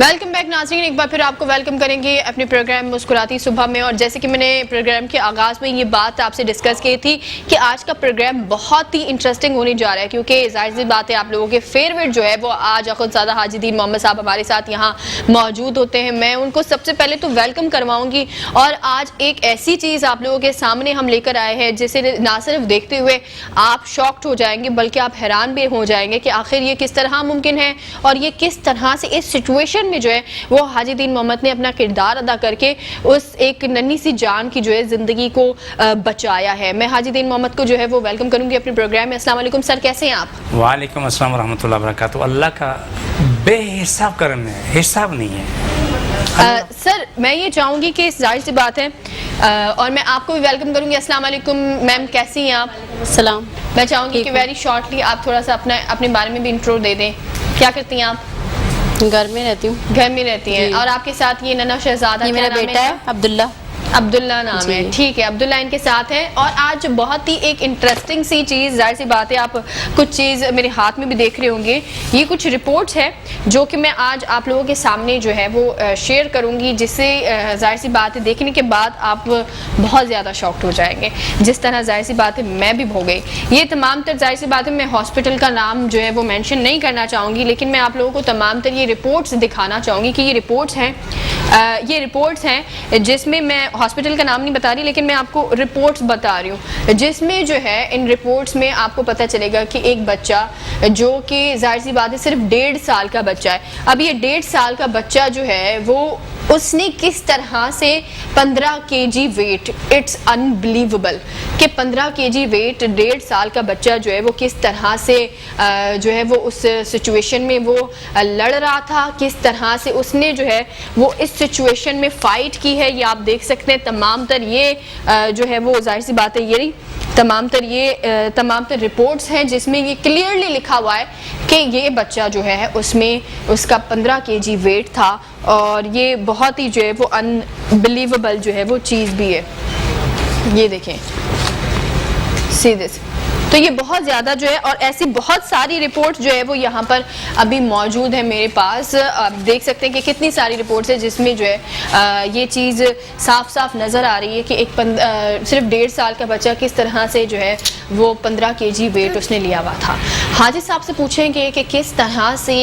Welcome back नाज़रीन, एक बार फिर आपको वेलकम करेंगे अपने प्रोग्राम मुस्कुराती सुबह में। और जैसे कि मैंने प्रोग्राम के आगाज़ में ये बात आपसे डिस्कस की थी कि आज का प्रोग्राम बहुत ही इंटरेस्टिंग होने जा रहा है, क्योंकि ज़ाहिर सी बात है आप लोगों के फेवरेट जो है वो आज अख़ुदज़ादा हाजीदीन मोहम्मद साहब हमारे साथ यहाँ मौजूद होते हैं। मैं उनको सबसे पहले तो वेलकम करवाऊँगी और आज एक ऐसी चीज़ आप लोगों के सामने हम लेकर आए हैं जिसे ना सिर्फ देखते हुए आप शॉक्ड हो जाएंगे बल्कि आप हैरान भी हो जाएंगे कि आखिर ये किस तरह मुमकिन है और ये किस तरह से इस सिचुएशन में जो है वो हाजीदीन मोहम्मद ने अपना किरदार अदा करके उस एक नन्ही सी जान की जो है जिंदगी को बचाया है। मैं हाजीदीन मोहम्मद को जो है वो वेलकम करूंगी अपने प्रोग्राम में। अस्सलाम वालेकुम सर, कैसे हैं आप? वालेकुम अस्सलाम रहमतुल्लाह वबरकातुहू। अल्लाह का बेहिसाब करम है, हिसाब नहीं है। सर मैं ये चाहूंगी कि जाहिर सी बात है और मैं आपको भी वेलकम करूंगी। अस्सलाम वालेकुम मैम, कैसी हैं आप? सलाम। मैं चाहूंगी कि वेरी शॉर्टली आप थोड़ा सा अपने बारे में भी इंट्रो दे दें। क्या करती हैं आप? घर में रहती हूँ। घर में रहती हैं। और आपके साथ ये नन्हा शहजादा, ये मेरा बेटा है अब्दुल्ला। अब्दुल्ला नाम है, ठीक है, अब्दुल्ला इनके साथ है। और आज बहुत ही एक इंटरेस्टिंग सी चीज़, जाहिर सी बात है आप कुछ चीज़ मेरे हाथ में भी देख रहे होंगे, ये कुछ रिपोर्ट्स है जो कि मैं आज आप लोगों के सामने जो है वो शेयर करूंगी, जिससे जाहिर सी बात है देखने के बाद आप बहुत ज़्यादा शॉक्ड हो जाएंगे, जिस तरह जाहिर सी बात है मैं भी हो गई। ये तमाम तर जाहिर सी बात है मैं हॉस्पिटल का नाम जो है वो मेंशन नहीं करना चाहूँगी, लेकिन मैं आप लोगों को तमाम तर ये रिपोर्ट्स दिखाना चाहूँगी कि ये रिपोर्ट्स हैं जिसमें मैं हॉस्पिटल का नाम नहीं बता रही, लेकिन मैं आपको रिपोर्ट्स बता रही हूँ, जिसमें जो है इन रिपोर्ट्स में आपको पता चलेगा कि एक बच्चा जो कि जाहिर सी बात है सिर्फ 1.5 साल का बच्चा है। अब ये 1.5 साल का बच्चा जो है वो उसने किस तरह से 15 kg वेट, इट्स अनबिलीवेबल कि 15 kg वेट 1.5 साल का बच्चा जो है वो किस तरह से जो है वो उस सिचुएशन में वो लड़ रहा था, किस तरह से उसने जो है वो इस सिचुएशन में फ़ाइट की है। ये आप देख सकते हैं तमाम तर ये जो है वो जाहिर सी बात है ये तमाम तर रिपोर्ट्स हैं जिसमें ये क्लियरली लिखा हुआ है कि ये बच्चा जो है उसमें उसका 15 kg वेट था और ये बहुत ही जो है वो अनबिलीवेबल जो है वो चीज़ भी है। ये देखें, सी दिस। तो ये बहुत ज़्यादा जो है और ऐसी बहुत सारी रिपोर्ट्स जो है वो यहाँ पर अभी मौजूद है मेरे पास। आप देख सकते हैं कि कितनी सारी रिपोर्ट्स है जिसमें जो है ये चीज़ साफ साफ नज़र आ रही है कि एक सिर्फ 1.5 साल का बच्चा किस तरह से जो है वो 15 kg वेट उसने लिया हुआ था। हाजी साहब से पूछेंगे कि किस तरह से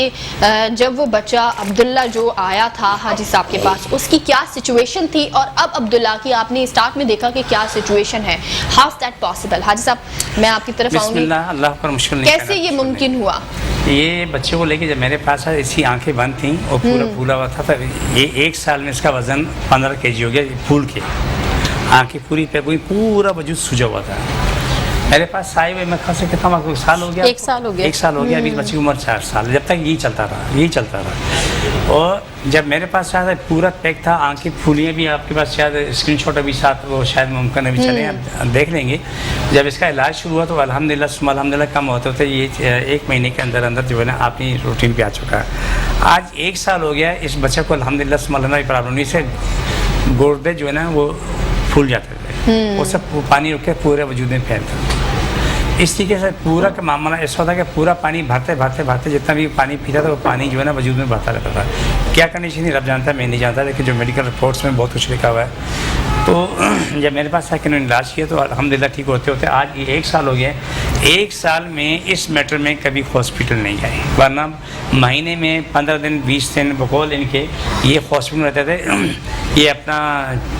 जब वो बच्चा अब्दुल्ला जो आया था हाजी साहब के पास, उसकी क्या सिचुएशन थी और अब अब्दुल्ला की आपने स्टार्ट में देखा कि क्या सिचुएशन है। How is that possible? Haji साहब मैं आपकी तरफ आऊंगी। अल्लाह पर मुश्किल नहीं, कैसे ये मुमकिन हुआ? ये बच्चे को लेके जब मेरे पास आया, इसकी आंखें बंद थी और पूरा फूला हुआ था। ये 1 साल में इसका वजन 15 kg हो गया, फूल के आंखें पूरी पे पूरा वजूद सूजा हुआ था। मेरे पास आए हुए मैं खास कितना वक्त साल हो गया, 1 साल हो गया, 1 साल हो गया। अभी बच्चे की उम्र 4 साल। जब तक यही चलता रहा। और जब मेरे पास शायद पूरा पैक था, आंखें फूलियाँ भी आपके पास शायद स्क्रीनशॉट अभी साथ वो शायद मुमकिन अभी चले, आप देख लेंगे। जब इसका इलाज शुरू हुआ तो अल्हम्दुलिल्लाह कम होते होते ये 1 महीने के अंदर अंदर जो है ना अपनी रूटीन पे आ चुका है। आज 1 साल हो गया इस बच्चे को अल्हम्दुलिल्लाह प्रॉब्लम नहीं से गुर्दे जो है ना वो फूल जाते थे, वो सब पानी रुक के पूरे वजूद में फैलता। इस तरीके से पूरा का मामला ऐसा होता है कि पूरा पानी भरते जितना भी पानी पीता था वो पानी जो है ना वजूद में भरता रहता था। क्या कंडीशन थी रब जानता है, मैं नहीं जानता, लेकिन जो मेडिकल रिपोर्ट्स में बहुत कुछ लिखा हुआ है। तो जब मेरे पास आके इन्होंने इलाज किया तो अल्हम्दुलिल्लाह ठीक होते होते आज ये 1 साल हो गया। 1 साल में इस मैटर में कभी हॉस्पिटल नहीं गए, वरना महीने में 15 दिन 20 दिन बकौल इनके ये हॉस्पिटल में रहते थे। ये अपना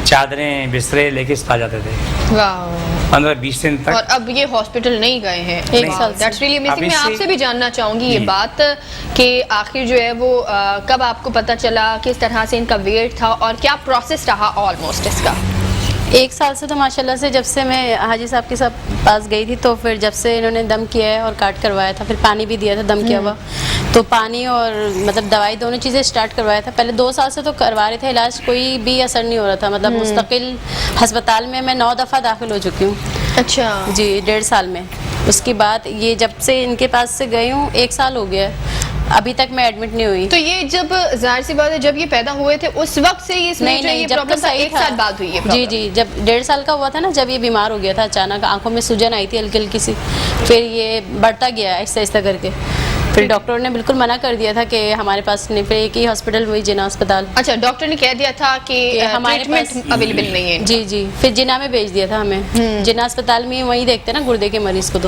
चादरें बिस्तरे लेके आ जाते थे 15-20 दिन तक। और अब ये हॉस्पिटल नहीं गए हैं 1 साल। That's really amazing. मैं आपसे भी जानना चाहूँगी ये बात कि आखिर जो है वो कब आपको पता चला, किस तरह से इनका वेट था और क्या प्रोसेस रहा ऑलमोस्ट इसका? 1 साल से तो माशाल्लाह से जब से मैं हाजी साहब के साथ पास गई थी तो फिर जब से इन्होंने दम किया है और काट करवाया था, फिर पानी भी दिया था दम किया हुआ, तो पानी और मतलब दवाई दोनों चीज़ें स्टार्ट करवाया था। पहले 2 साल से तो करवा रहे थे इलाज, कोई भी असर नहीं हो रहा था। मतलब मुस्तकिल अस्पताल में मैं 9 दफ़ा दाखिल हो चुकी हूँ। अच्छा जी, 1.5 साल में। उसके बाद ये जब से इनके पास से गई हूँ 1 साल हो गया, अभी तक मैं एडमिट नहीं हुई। तो ये जब जाहिर सी बात है जब ये पैदा हुए थे उस वक्त से ये नहीं, ये प्रॉब्लम था? 1 साल बाद हुई है? जी जी, जब 1.5 साल का हुआ था ना, जब ये बीमार हो गया था, अचानक आंखों में सूजन आई थी हल्की हल्की सी, फिर ये बढ़ता गया आहिस्ता आहिस्ता करके, پھر ڈاکٹر نے بالکل منع کر دیا تھا کہ ہمارے پاس نہیں، پھر ایک ہی ہاسپٹل وہی جنا اسپتال، اچھا ڈاکٹر نے کہہ دیا تھا کہ ہمارے ٹریٹمنٹ پاس اویلیبل نہیں ہے. جی پھر جنا میں بھیج دیا تھا ہمیں. جنا اسپتال میں وہی دیکھتے نا گردے کے مریض کو،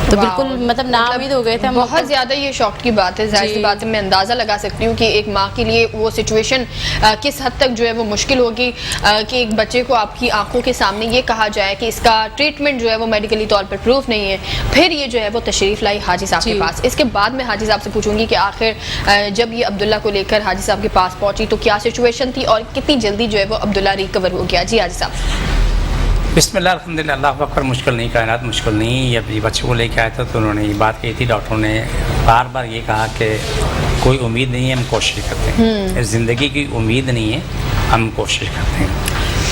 تو بالکل مطلب نا امید ہو گئے تھے ہم. بہت زیادہ یہ شوق کی بات ہے، ظاہر سی بات ہے، میں اندازہ لگا سکتی ہوں کہ ایک ماں کے لیے وہ سچویشن کس حد تک جو ہے وہ مشکل ہوگی کہ ایک بچے کو آپ کی آنکھوں کے سامنے یہ کہا جائے کہ اس کا ٹریٹمنٹ جو ہے وہ میڈیکلی طور پر پروف نہیں ہے. پھر یہ جو ہے وہ تشریف لائی حاجی صاحب کے پاس. اس کے بعد میں حاجی صاحب سے پوچھوں گی کہ آخر جب یہ عبداللہ کو لے کر حاجی صاحب کے پاس پہنچی تو کیا سچویشن تھی اور کتنی جلدی جو ہے وہ عبداللہ ریکور ہو گیا. جی حاجی صاحب. بسم اللہ الحمدللہ، اللہ اکبر. مشکل نہیں، کائنات مشکل نہیں. جب یہ بچے کو لے کے آئے تھے تو انہوں نے یہ بات کہی تھی، ڈاکٹروں نے بار بار یہ کہا کہ کوئی امید نہیں ہے، ہم کوشش کرتے ہیں. زندگی کی امید نہیں ہے، ہم کوشش کرتے ہیں.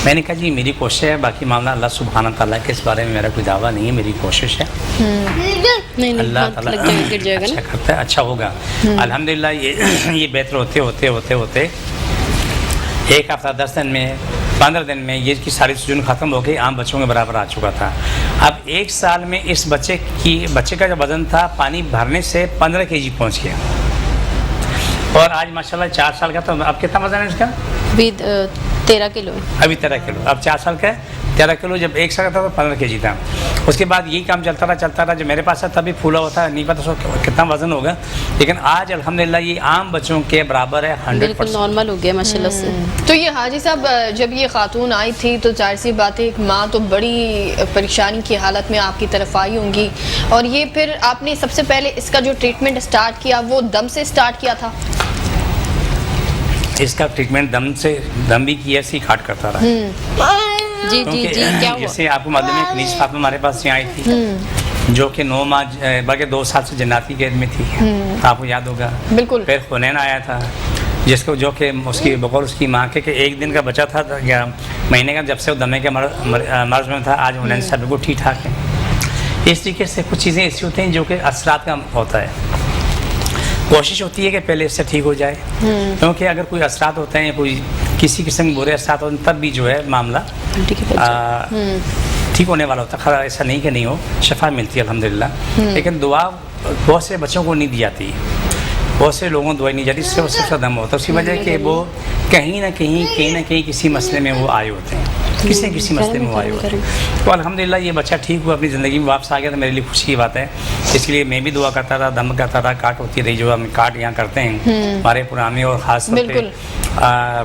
میں نے کہا جی میری کوشش ہے، باقی معاملہ اللہ سبحانہ تعالیٰ کے، اس بارے میں میرا کوئی دعویٰ نہیں ہے، میری کوشش ہے. اللہ تعالیٰ اچھا کرتا ہے، اچھا ہوگا الحمدللہ. یہ بہتر ہوتے ہوتے ہوتے ہوتے ایک ہفتہ 10 دن میں 15 دن میں یہ کی ساری سجن ختم ہو گئی، عام بچوں کے برابر آ چکا تھا. اب 1 سال میں اس بچے کا جو وزن تھا پانی بھرنے سے 15 kg پہنچ گیا. اور آج ماشاءاللہ 4 سال کا. تو اب کتنا وزن ہے اس کا؟ ابھی 13 کلو. ابھی 13 کلو. اب 4 سال کا ہے 13 کلو. جب 1 سال کا تھا تو 15 kg تھا. اس کے بعد یہی کام چلتا رہا. جب میرے پاس تھا تب بھی پھولا ہوتا ہے، نہیں پتا سو کتنا وزن ہوگا، لیکن آج الحمدللہ یہ عام بچوں کے برابر ہے، 100% بالکل نارمل ہو گیا ماشاءاللہ سے. تو یہ حاجی صاحب جب یہ خاتون آئی تھی تو ظاہر سی بات ہے ایک ماں تو بڑی پریشانی کی حالت میں آپ کی طرف آئی ہوں گی، اور یہ پھر آپ نے سب سے پہلے اس کا جو ٹریٹمنٹ سٹارٹ کیا وہ دم سے سٹارٹ کیا تھا؟ اس کا ٹریٹمنٹ دم بھی کیا، ایسے ہی کھاٹ کرتا رہا. جی کیا ہوا؟ جیسے آپ کو معلوم ہے کنیز فاطمہ ہمارے پاس سے آئی تھی، جو کہ 9 ماہ بلکہ 2 سال سے جناتی قید میں تھی، آپ کو یاد ہوگا. بالکل. پھر حنین آیا تھا جس کو جو کہ اس کی بقول اس کی ماں کے کہ 1 دن کا بچہ تھا 11 مہینے کا، جب سے وہ دمے کے مرض میں تھا. آج حنین صاحب بالکل ٹھیک ٹھاک ہے. اس طریقے سے کچھ چیزیں ایسی ہوتی ہیں جو کہ اثرات کا ہوتا ہے. کوشش ہوتی ہے کہ پہلے اس سے ٹھیک ہو جائے، کیونکہ اگر کوئی اثرات ہوتے ہیں، کوئی کسی قسم کے برے اثرات ہوتے ہیں، تب بھی جو ہے معاملہ ٹھیک ہونے والا ہوتا ہے. خیر ایسا نہیں کہ نہیں ہو، شفا ملتی ہے الحمدللہ. لیکن دعا بہت سے بچوں کو نہیں دی جاتی، بہت سے لوگوں کو دعائی نہیں جاتی، اس سے سب سے دم ہوتا ہے. اسی وجہ کہ وہ کہیں نہ کہیں کسی مسئلے میں وہ آئے ہوتے ہیں، کسی مسئلے میں وہ آئے ہوتے ہیں. تو الحمدللہ یہ بچہ ٹھیک ہوا، اپنی زندگی میں واپس آ گیا، تو میرے لیے خوشی کی بات ہے. اس لیے میں بھی دعا کرتا رہا، دم کرتا رہا. کاٹ ہوتی رہی، جو ہم کاٹ یہاں کرتے ہیں ہمارے پرانے، اور خاص طور پہ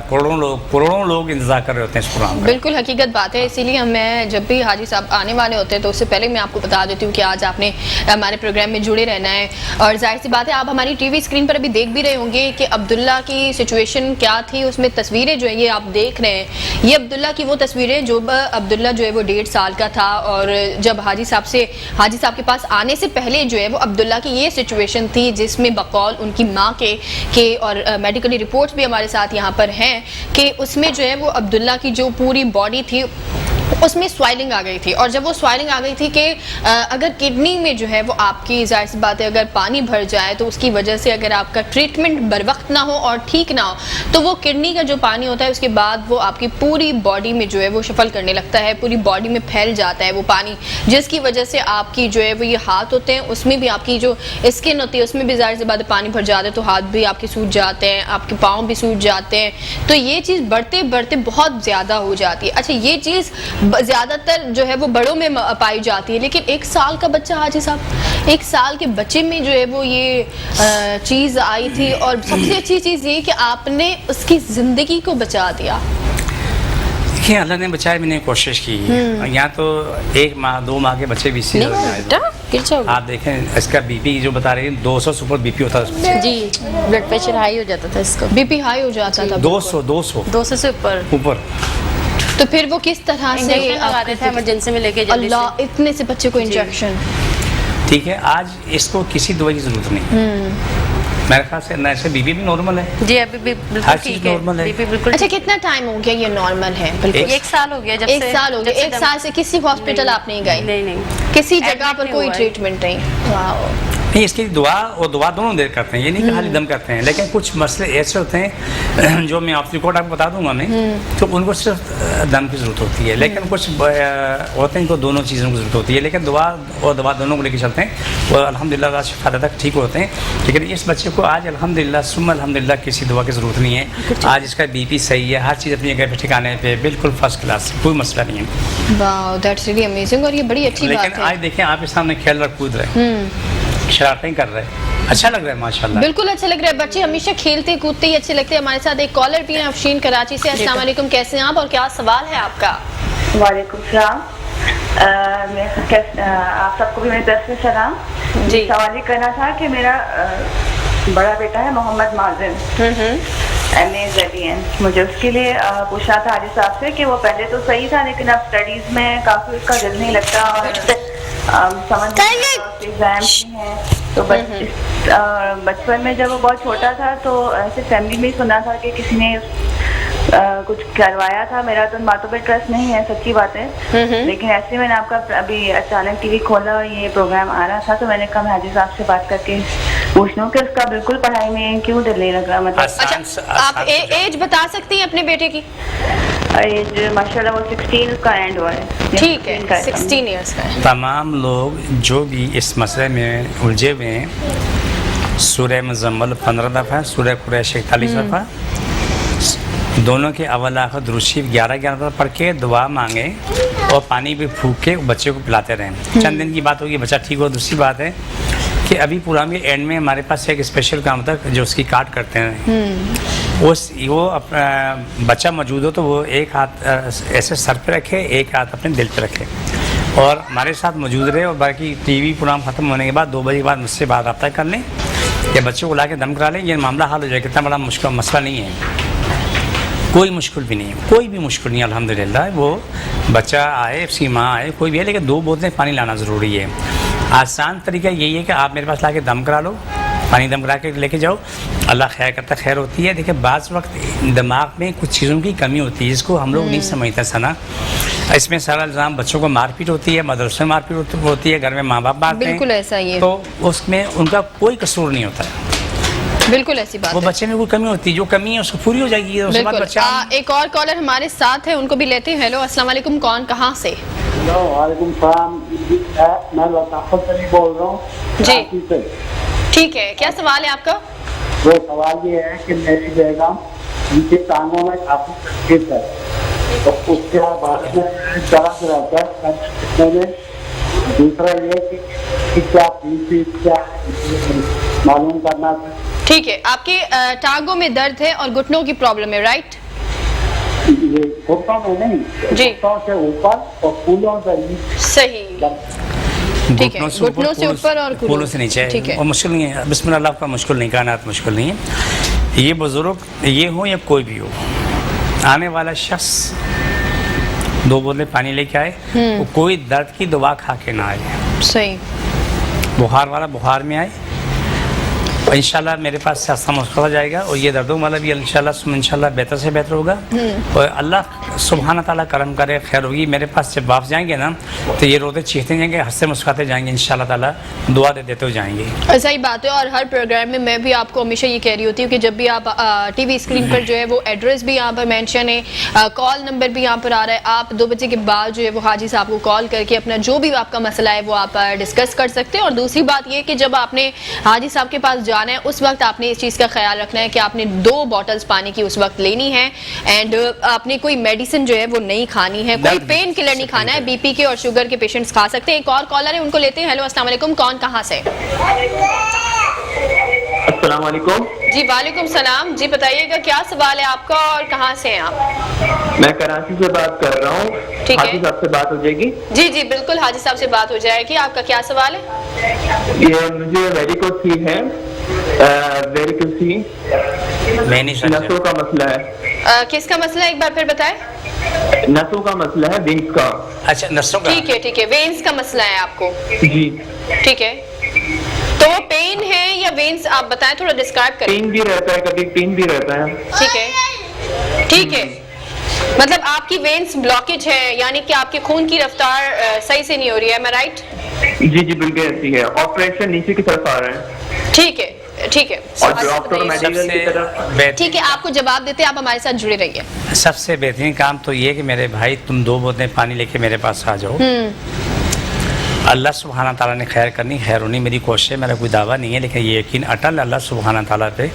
کروڑوں لوگ انتظار کر رہے ہوتے ہیں اس پروگرام کا. بالکل حقیقت بات ہے. اسی لیے میں جب بھی حاجی صاحب آنے والے ہوتے ہیں تو اس سے پہلے میں آپ کو بتا دیتی ہوں کہ آج آپ نے ہمارے پروگرام میں جڑے رہنا ہے. اور ظاہر سی بات ہے آپ ہماری ٹی وی اسکرین پر ابھی دیکھ بھی رہے ہوں گے کہ عبداللہ کی سچویشن کیا تھی. اس میں تصویریں جو ہیں یہ آپ دیکھ رہے ہیں، یہ عبداللہ کی وہ تصویریں جو عبداللہ جو ہے وہ 1.5 سال کا تھا. اور جب حاجی صاحب کے پاس آنے سے پہلے جو ہے وہ عبداللہ کی یہ سچویشن تھی، جس میں بقول ان کی ماں کے اور میڈیکلی رپورٹس بھی ہمارے ساتھ یہاں پر ہیں کہ اس میں جو ہے وہ عبداللہ کی جو پوری باڈی تھی اس میں سوائلنگ آ گئی تھی. اور جب وہ سوائلنگ آ گئی تھی کہ اگر کڈنی میں جو ہے وہ آپ کی ظاہر سی بات ہے اگر پانی بھر جائے تو اس کی وجہ سے اگر آپ کا ٹریٹمنٹ بر وقت نہ ہو اور ٹھیک نہ ہو تو وہ کڈنی کا جو پانی ہوتا ہے اس کے بعد وہ آپ کی پوری باڈی میں جو ہے وہ شفل کرنے لگتا ہے، پوری باڈی میں پھیل جاتا ہے وہ پانی، جس کی وجہ سے آپ کی جو ہے وہ یہ ہاتھ ہوتے ہیں اس میں بھی آپ کی جو اسکن ہوتی ہے اس میں بھی ظاہر سی بات ہے پانی بھر جاتا ہے، تو ہاتھ بھی آپ کے سوج جاتے ہیں، آپ کے پاؤں بھی سوج جاتے ہیں. تو یہ چیز بڑھتے بڑھتے بہت زیادہ ہو جاتی ہے. اچھا یہ چیز زیادہ تر جو ہے وہ بڑوں میں پائی جاتی ہے، لیکن 1 سال کا بچہ حاجی صاحب 1 سال کے بچے میں جو ہے وہ یہ چیز آئی تھی. اور سب سے اچھی چیز یہ کہ آپ نے اس کی زندگی کو بچا دیا. دیکھیں اللہ نے بچایا، میں نے کوشش کی. یہاں تو 1 ماہ 2 ماہ کے بچے بھی آپ دیکھیں اس کا بی پی جو بتا رہے ہیں 200 سپر بی پی ہوتا ہے جی، بلڈ پریشر ہائی ہو جاتا تھا، اس کو بی پی ہائی ہو جاتا تھا 200 سے اوپر. تو پھر وہ کس طرح سے لگاتے تھے ایمرجنسی میں لے کے اللہ اتنے سے بچے کو انجیکشن. ٹھیک ہے آج اس کو کسی دوائی کی ضرورت نہیں. میرے خیال سے ایسے بی پی بھی نارمل ہے جی، ابھی بھی ہر چیز نارمل ہے. اچھا کتنا ٹائم ہو گیا یہ نارمل ہے؟ بالکل 1 سال ہو گیا. 1 سال ہو گیا. 1 سال سے کسی ہاسپٹل آپ نہیں گئے؟ نہیں کسی جگہ پر کوئی ٹریٹمنٹ نہیں. واو. نہیں اس کی دعا اور دعا دونوں دیر کرتے ہیں, یہ نہیں کہ خالی دم کرتے ہیں, لیکن کچھ مسئلے ایسے ہوتے ہیں جو میں آپ کو بتا دوں گا میں, تو ان کو صرف دم کی ضرورت ہوتی ہے, لیکن کچھ ہوتے ہیں ان کو دونوں چیزوں کی ضرورت ہوتی ہے, لیکن دعا اور دوا دونوں کو لے کے چلتے ہیں, وہ الحمدللہ اللہ شفا تک ٹھیک ہوتے ہیں. لیکن اس بچے کو آج الحمدللہ ثم الحمدللہ کسی دعا کی ضرورت نہیں ہے, آج اس کا بی پی صحیح ہے, ہر چیز اپنی جگہ پہ ٹھکانے پہ بالکل فرسٹ کلاس, کوئی مسئلہ نہیں ہے. واو دیٹس ریلی امیزنگ, اور یہ بڑی اچھی بات ہے. لیکن آج دیکھیں آپ کے سامنے کھیل رہے, کود رہے, شرارتیں کر رہے, اچھا لگ رہا ہے ماشاءاللہ. بالکل اچھا لگ رہا ہے, بچے ہمیشہ کھیلتے کودتے ہی اچھے لگتے ہیں. ہمارے ساتھ ایک کالر بھی ہیں افشین کراچی سے. السلام علیکم, کیسے ہیں آپ اور کیا سوال ہے آپ کا؟ وعلیکم السلام. آپ سب کو بھی میری طرف سے سلام. جی سوال یہ کرنا تھا کہ میرا بڑا بیٹا ہے محمد مازن, MA مجھے اس کے لیے پوچھنا تھا حاجی صاحب سے کہ وہ پہلے تو صحیح تھا لیکن اب اسٹڈیز میں کافی اس کا دل نہیں لگتا اور سمجھ ایگزامس بھی ہیں. تو بچپن میں جب وہ بہت چھوٹا تھا تو ایسے فیملی میں ہی سنا تھا کہ کسی نے کچھ کروایا تھا. میرا تو ان باتوں پہ ٹرسٹ نہیں ہے, سچی بات ہے, لیکن ایسے میں نے آپ کا ابھی اچانک ٹی وی کھولا اور یہ پروگرام آ رہا تھا تو میں نے کہا حاجی صاحب سے بات کر کے پوچھ لوں کہ اس کا بالکل پڑھائی میں کیوں دل نہیں لگ رہا. مطلب اچھا آپ ایج بتا سکتی ہیں اپنے بیٹے کی؟ ایج ماشاء اللہ وہ 16 کا اینڈ ہوا ہے. ٹھیک ہے, 16 ایئرس کا ہے. تمام لوگ جو بھی اس مسئلے میں الجھے ہوئے ہیں, سورہ مزمل 15 دفعہ, سورہ قریش 41 دفعہ, دونوں کے اول آخر درود شریف 11 دفعہ پڑھ کے دعا مانگیں اور پانی بھی پھونک کے بچے کو پلاتے رہیں. چند دن کی بات ہوگی بچہ ٹھیک ہو. دوسری بات ہے کہ ابھی پروگرام کے اینڈ میں ہمارے پاس ایک اسپیشل کام تھا جو اس کی کاٹ کرتے ہیں, وہ بچہ موجود ہو تو وہ ایک ہاتھ ایسے سر پہ رکھے, ایک ہاتھ اپنے دل پہ رکھے اور ہمارے ساتھ موجود رہے, اور باقی ٹی وی پروگرام ختم ہونے کے بعد 2 بجے کے بعد مجھ سے بات رابطہ کر لیں یا بچوں کو لا کے دم کرا لیں, یہ معاملہ حل ہو جائے. کتنا بڑا مشکل مسئلہ نہیں ہے, کوئی مشکل بھی نہیں ہے, کوئی بھی مشکل نہیں ہے الحمدللہ. وہ بچہ آئے, اس کی ماں آئے, کوئی بھی ہے, لیکن 2 بوتلیں پانی لانا ضروری ہے. آسان طریقہ یہی ہے کہ آپ میرے پاس لا کے دم کرا لو, پانی دم کرا کے لے کے جاؤ, اللہ خیر کرتا خیر ہوتی ہے. دیکھیں بعض وقت دماغ میں کچھ چیزوں کی کمی ہوتی ہے جس کو ہم لوگ نہیں سمجھتے سنا. اس میں سارا الزام بچوں کو مار پیٹ ہوتی ہے, مدرسے میں مار پیٹ ہوتی ہے, گھر میں ماں باپ مارتے ہیں. بالکل ایسا ہی ہے, تو اس میں ان کا کوئی قصور نہیں ہوتا ہے. بالکل ایسی بات وہ ہے. بچے میں کوئی کمی ہوتی ہے, جو کمی ہے اس کو پوری ہو جائے گی. بالکل. ایک اور کالر ہمارے ساتھ ہے, ان کو بھی لیتے ہیں. ہیلو السلام علیکم, کون کہاں سے؟ وعلیکم السلام, میں لطافت علی بول رہا ہوں جی. ٹھیک ہے, کیا سوال ہے آپ کا؟ وہ سوال یہ ہے کہ میری بیگم ان کے ٹانگوں میں کافی تکلیف ہے, تو اس کے بعد میں درد رہتا ہے. دوسرا یہ کہ کیا کیا معلوم کرنا تھا. ٹھیک ہے, آپ کے ٹانگوں میں درد ہے اور گھٹنوں کی پرابلم ہے, رائٹ؟ یہ گھٹنوں میں نہیں, گھٹنوں سے اوپر اور پھولوں سے نیچے. صحیح, ٹھیک ہے, گھٹنوں سے اوپر اور پھولوں سے نیچے. ٹھیک ہے, اور مشکل نہیں ہے, بسم اللہ کا مشکل نہیں, کائنات مشکل نہیں ہے. یہ بزرگ یہ ہو یا کوئی بھی ہو, آنے والا شخص 2 بوتلیں پانی لے کے آئے, وہ کوئی درد کی دوا کھا کے نہ آئے. صحیح. بخار والا بخار میں آئے, اور انشاءاللہ میرے پاس سے آسان مسئلہ ہو جائے گا, اور یہ دردوں والا بھی انشاءاللہ بہتر سے بہتر ہوگا. اور اللہ سبحانہ تعالیٰ کرم کرے, خیر ہوگی. میرے پاس جب واپس جائیں گے نا تو یہ روتے چیختے جائیں گے, ہنستے مسکراتے جائیں گے, انشاءاللہ تعالیٰ دعا دے دیتے ہو جائیں گے. صحیح بات ہے. اور ہر پروگرام میں میں بھی آپ کو ہمیشہ یہ کہہ رہی ہوتی ہوں کہ جب بھی آپ ٹی وی اسکرین پر جو ہے وہ ایڈریس بھی یہاں پر مینشن ہے, کال نمبر بھی یہاں پر آ رہا ہے, آپ 2 بجے کے بعد جو ہے وہ حاجی صاحب کو کال کر کے اپنا جو بھی آپ کا مسئلہ ہے وہ آپ ڈسکس کر سکتے ہیں. اور دوسری بات یہ کہ جب آپ نے حاجی صاحب کے پاس جانا ہے اس وقت آپ نے اس چیز کا خیال رکھنا ہے کہ آپ نے 2 بوٹلز پانی کی اس وقت لینی ہے, اینڈ آپ نے کوئی میڈیسن جو ہے وہ نہیں کھانی ہے, کوئی پین کلر نہیں کھانا ہے. بی پی کے اور شوگر کے پیشنٹس کھا سکتے ہیں. ایک اور کالر ہے, ان کو لیتے ہیں. ہیلو السلام علیکم, کون کہاں سے؟ السلام علیکم. جی وعلیکم السلام. جی بتائیے گا کیا سوال ہے آپ کا اور کہاں سے ہیں آپ؟ میں کراچی سے بات کر رہا ہوں. ٹھیک ہے, حاجی صاحب سے بات ہو جائے گی؟ جی جی بالکل, حاجی صاحب سے بات ہو جائے گی. آپ کا کیا سوال ہے؟ یہ مجھے ویریکوسی ہے, ویریکوسی نسوں کا مسئلہ ہے. کس کا مسئلہ ہے ایک بار پھر بتائیں؟ نسوں کا مسئلہ ہے, وینس کا. اچھا نسوں کا. ٹھیک ہے ٹھیک ہے, وینس کا مسئلہ ہے آپ کو. جی ٹھیک ہے, تو پین ہے یا وینس آپ بتائیں, تھوڑا ڈسکرائب کریں. پین بھی رہتا ہے, کبھی پین بھی رہتا ہے. ٹھیک ہے ٹھیک ہے, مطلب آپ کی وینس بلاکیج ہے, یعنی کہ آپ کے خون کی رفتار صحیح سے نہیں ہو رہی ہے, میں رائٹ؟ जी जी बिल्कुल ऐसी है, ऑपरेशन नीचे की तरफ आ रहा है। ठीक है, ठीक है, और ड्रॉप तो मेडिकल की तरफ। ठीक है, आपको जवाब देते हैं, आप हमारे साथ जुड़े रहिए। सबसे बेहतरीन काम तो ये कि मेरे भाई तुम 2 बोतलें पानी लेके मेरे पास आ जाओ। अल्लाह सुब्हाना ताला ने खैर करनी, खैर होनी मेरी कोशिश है, मेरा कोई दावा नहीं है, लेकिन ये यकीन अटल अल्लाह सुब्हाना ताला पे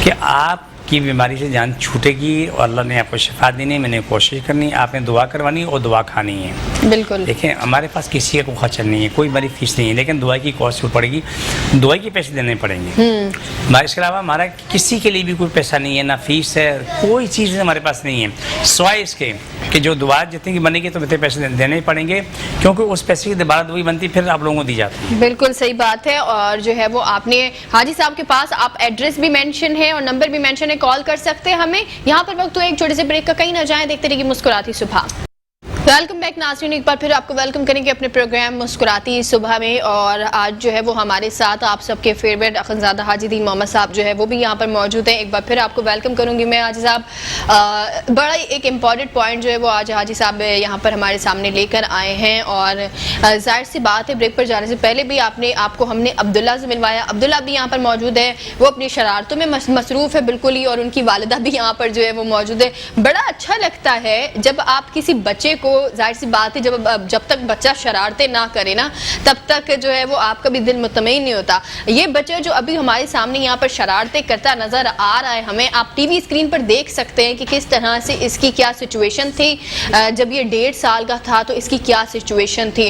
कि आपकी बीमारी से जान छूटेगी और अल्लाह ने आपको शिफा देनी। मैंने कोशिश करनी, आपने दुआ करवानी और दुआ खानी है। बिल्कुल। देखिए हमारे पास किसी का कोई खर्चा नहीं है, कोई बड़ी फीस नहीं है, लेकिन दुआ की कॉस्ट पड़ेगी, दुआ के पैसे देने पड़ेंगे। इसके अलावा हमारा किसी के लिए भी कोई पैसा नहीं है, ना फीस है, कोई चीज़ हमारे पास नहीं है, सिवाय इसके कि जो दुआ जितनी की बनेगी तो इतने पैसे देने ही पड़ेंगे, क्योंकि उस पैसे की दोबारा दुआ बनती फिर आप लोगों को दी जाती है। बिल्कुल सही बात है। और जो है वो आपने हाजी साहब के पास आप एड्रेस भी मेंशन है और नंबर भी मेंशन है, कॉल कर सकते हैं हमें। यहाँ पर वक्त तो एक छोटे से ब्रेक का, कहीं ना जाएं, देखते रहिए मुस्कुराती सुबह। वेलकम बैक नाज़रीन, एक बार फिर आपको वेलकम करेंगे अपने प्रोग्राम मुस्कुराती सुबह में। और आज जो है वो हमारे साथ आप सबके फेवरेट अखनज़ादा हाजी दीन मोहम्मद साहब जो है वो भी यहाँ पर मौजूद हैं। एक बार फिर आपको वेलकम करूँगी मैं। हाजी साहब बड़ा ही एक इम्पॉर्टेंट पॉइंट जो है वो आज हाजी साहब यहाँ पर हमारे सामने लेकर आए हैं। और जाहिर सी बात है, ब्रेक पर जाने से पहले भी आपको हमने अब्दुल्ला से मिलवाया। अब्दुल्ला भी यहाँ पर मौजूद है, वो अपनी शरारतों में मसरूफ़ है बिल्कुल ही, और उनकी वालिदा भी यहाँ पर जो है वो मौजूद है। बड़ा अच्छा लगता है जब आप किसी बच्चे को, जाहिर सी बात है जब तक बच्चा शरारतें ना करे ना, तब तक जो है वो आपका भी दिल मुतमईन नहीं होता। ये बच्चा जो अभी हमारे सामने यहाँ पर शरारतें करता नजर आ रहा है हमें, आप टीवी स्क्रीन पर देख सकते हैं कि किस तरह से इसकी क्या सिचुएशन थी। जब ये 1.5 साल का था तो इसकी क्या सिचुएशन थी।